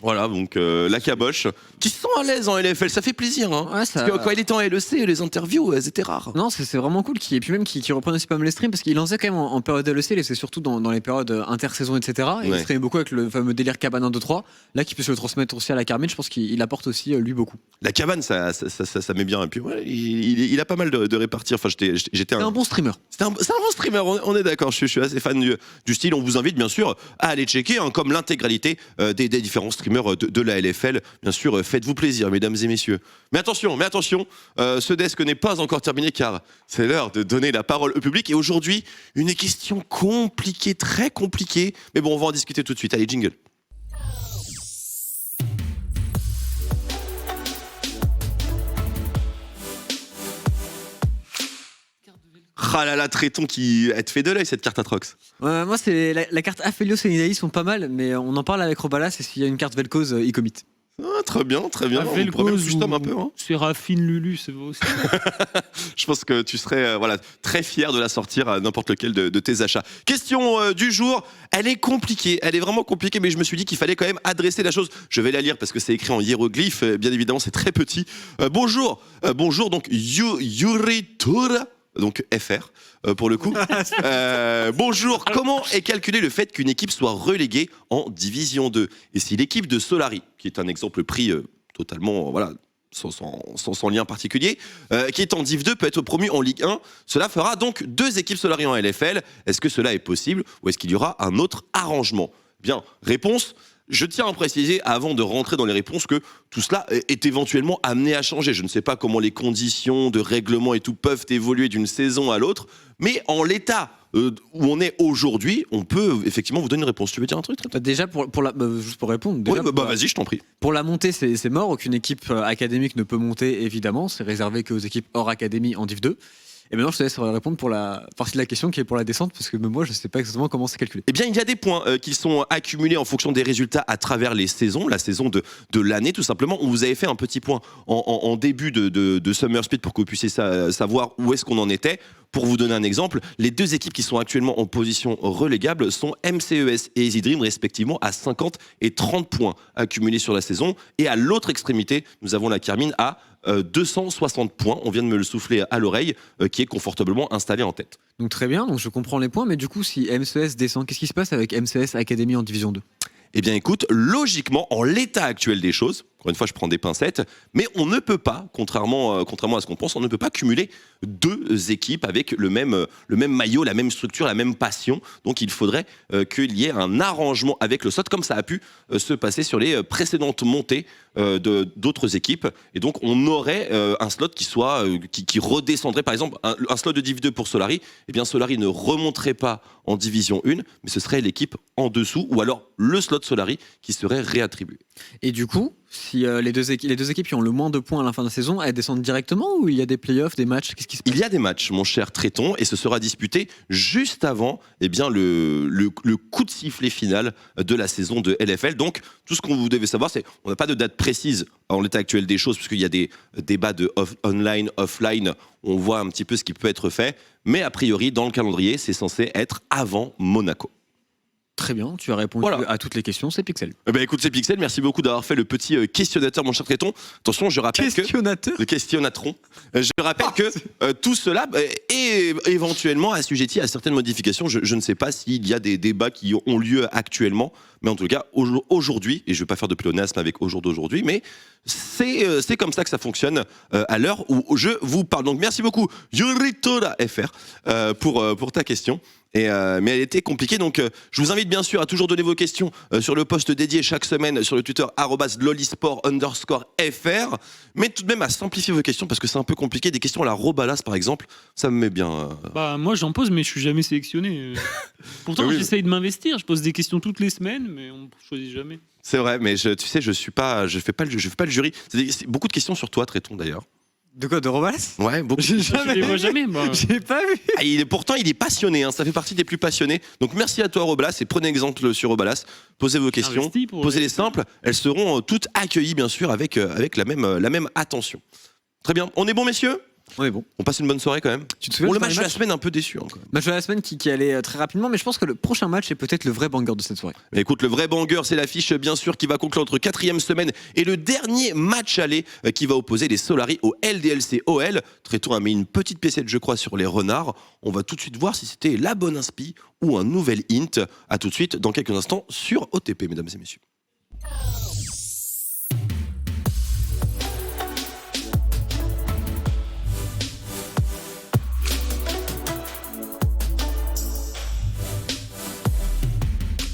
Voilà, donc la caboche, qui se sent à l'aise en LFL, ça fait plaisir. Hein. Ouais, ça... Parce que quand il était en LEC, les interviews, elles étaient rares. Non, c'est vraiment cool. Et puis même qui reprenne aussi pas mal les streams, parce qu'il lançait quand même en période LEC, et c'est surtout dans les périodes intersaison, etc. Et il streamait beaucoup avec le fameux délire cabane 1-2-3. Là, qui peut se le transmettre aussi à la Carmine, je pense qu'il apporte aussi lui beaucoup. La cabane, ça met bien. Et puis ouais, il a pas mal de répartir. Enfin, j'étais un bon streamer. C'est un bon streamer, on est d'accord. Je suis assez fan du style. On vous invite bien sûr à aller checker, hein, comme l'intégralité des différents streamers de la LFL. Bien sûr, faites-vous plaisir, mesdames et messieurs. Mais attention, ce desk n'est pas encore terminé car c'est l'heure de donner la parole au public. Et aujourd'hui, une question compliquée, très compliquée. Mais bon, on va en discuter tout de suite. Allez, jingle. Ah là là, Tréton elle te fait de l'œil cette carte Atrox. Ouais, moi c'est la carte Aphelios et Nidalee sont pas mal, mais on en parle avec Robalas et s'il y a une carte Vel'Koz, il commit. Ah, très bien. Ah, On pourrait même custom un peu. Hein. Séraphine Lulu, c'est beau aussi. Je pense que tu serais très fier de la sortir à n'importe lequel de tes achats. Question du jour, elle est compliquée, elle est vraiment compliquée, mais je me suis dit qu'il fallait quand même adresser la chose. Je vais la lire parce que c'est écrit en hiéroglyphe, bien évidemment c'est très petit. Bonjour, donc Yuritura, donc FR pour le coup. Bonjour, comment est calculé le fait qu'une équipe soit reléguée en Division 2 ? Et si l'équipe de Solari, qui est un exemple pris totalement, sans lien particulier, qui est en Div 2, peut être promu en Ligue 1. Cela fera donc 2 équipes Solari en LFL. Est-ce que cela est possible ou est-ce qu'il y aura un autre arrangement ? Bien, réponse. Je tiens à préciser, avant de rentrer dans les réponses, que tout cela est éventuellement amené à changer. Je ne sais pas comment les conditions de règlement et tout peuvent évoluer d'une saison à l'autre, mais en l'état où on est aujourd'hui, on peut effectivement vous donner une réponse. Tu veux dire un truc ? Déjà, juste pour répondre. Déjà, vas-y, je t'en prie. Pour la montée, c'est mort. Aucune équipe académique ne peut monter, évidemment. C'est réservé qu'aux équipes hors académie en Div 2. Et maintenant, je te laisse répondre pour la partie de la question qui est pour la descente, parce que même moi, je ne sais pas exactement comment c'est calculé. Eh bien, il y a des points qui sont accumulés en fonction des résultats à travers les saisons, la saison de l'année, tout simplement. On vous avait fait un petit point en début de Summer Split pour que vous puissiez savoir où est-ce qu'on en était. Pour vous donner un exemple, les 2 équipes qui sont actuellement en position relégable sont MCES et Easy Dream, respectivement à 50 et 30 points accumulés sur la saison. Et à l'autre extrémité, nous avons la Carmine à 260 points. On vient de me le souffler à l'oreille, qui est confortablement installé en tête. Donc très bien, donc je comprends les points, mais du coup, si MCES descend, qu'est-ce qui se passe avec MCES Academy en Division 2 ? Eh bien écoute, logiquement, en l'état actuel des choses, encore une fois je prends des pincettes, mais on ne peut pas, contrairement à ce qu'on pense, on ne peut pas cumuler 2 équipes avec le même maillot, la même structure, la même passion. Donc il faudrait qu'il y ait un arrangement avec le slot, comme ça a pu se passer sur les précédentes montées d'autres équipes. Et donc on aurait un slot qui redescendrait, par exemple un slot de Div 2 pour Solari. Eh bien Solari ne remonterait pas en Division 1, mais ce serait l'équipe en dessous, ou alors le slot Solari qui serait réattribué. Et du coup, si les deux équipes qui ont le moins de points à la fin de la saison, elles descendent directement, ou il y a des playoffs, des matchs ? Qu'est-ce qui se passe ? Il y a des matchs, mon cher Tréton, et ce sera disputé juste avant le coup de sifflet final de la saison de LFL. Donc, tout ce qu'on vous devez savoir, c'est qu'on n'a pas de date précise en l'état actuel des choses, puisqu'il y a des débats de online, offline, on voit un petit peu ce qui peut être fait, mais a priori, dans le calendrier, c'est censé être avant Monaco. Très bien, tu as répondu à toutes les questions, c'est Pixel. Eh ben écoute, c'est Pixel, merci beaucoup d'avoir fait le petit questionnateur, mon cher Tréton. Attention, je rappelle le questionnatron. Je rappelle que tout cela est éventuellement assujetti à certaines modifications. Je ne sais pas s'il y a des débats qui ont lieu actuellement, mais en tout cas, aujourd'hui, et je ne vais pas faire de pléonasme avec au jour d'aujourd'hui, mais c'est comme ça que ça fonctionne à l'heure où je vous parle. Donc merci beaucoup, Yuritora FR, pour ta question. Mais elle était compliquée, donc je vous invite bien sûr à toujours donner vos questions sur le post dédié chaque semaine sur le Twitter @lolisport_fr, mais tout de même à simplifier vos questions parce que c'est un peu compliqué. Des questions à la Robalas par exemple, ça me met bien. Moi j'en pose, mais je suis jamais sélectionné. Pourtant j'essaye de m'investir, je pose des questions toutes les semaines, mais on choisit jamais. C'est vrai, mais tu sais, je fais pas le jury. C'est beaucoup de questions sur toi, Tréton d'ailleurs. De quoi, de Robalas ? Ouais, beaucoup. Je les vois jamais, moi. J'ai pas vu. Pourtant, il est passionné, ça fait partie des plus passionnés. Donc merci à toi, Robalas, et prenez exemple sur Robalas. Posez vos questions, posez-les simples. Elles seront toutes accueillies, bien sûr, avec la même attention. Très bien. On est bon, messieurs ? On est bon. On passe une bonne soirée quand même. Tu te souviens le match de la semaine un peu déçu. Hein, quand même. Match de la semaine qui allait très rapidement, mais je pense que le prochain match est peut-être le vrai banger de cette soirée. Mais écoute, le vrai banger, c'est l'affiche bien sûr qui va conclure notre 4e semaine et le dernier match aller qui va opposer les Solari au LDLC OL. Tréton a mis une petite piécette, je crois, sur les renards. On va tout de suite voir si c'était la bonne inspi ou un nouvel hint. À tout de suite dans quelques instants sur OTP, mesdames et messieurs.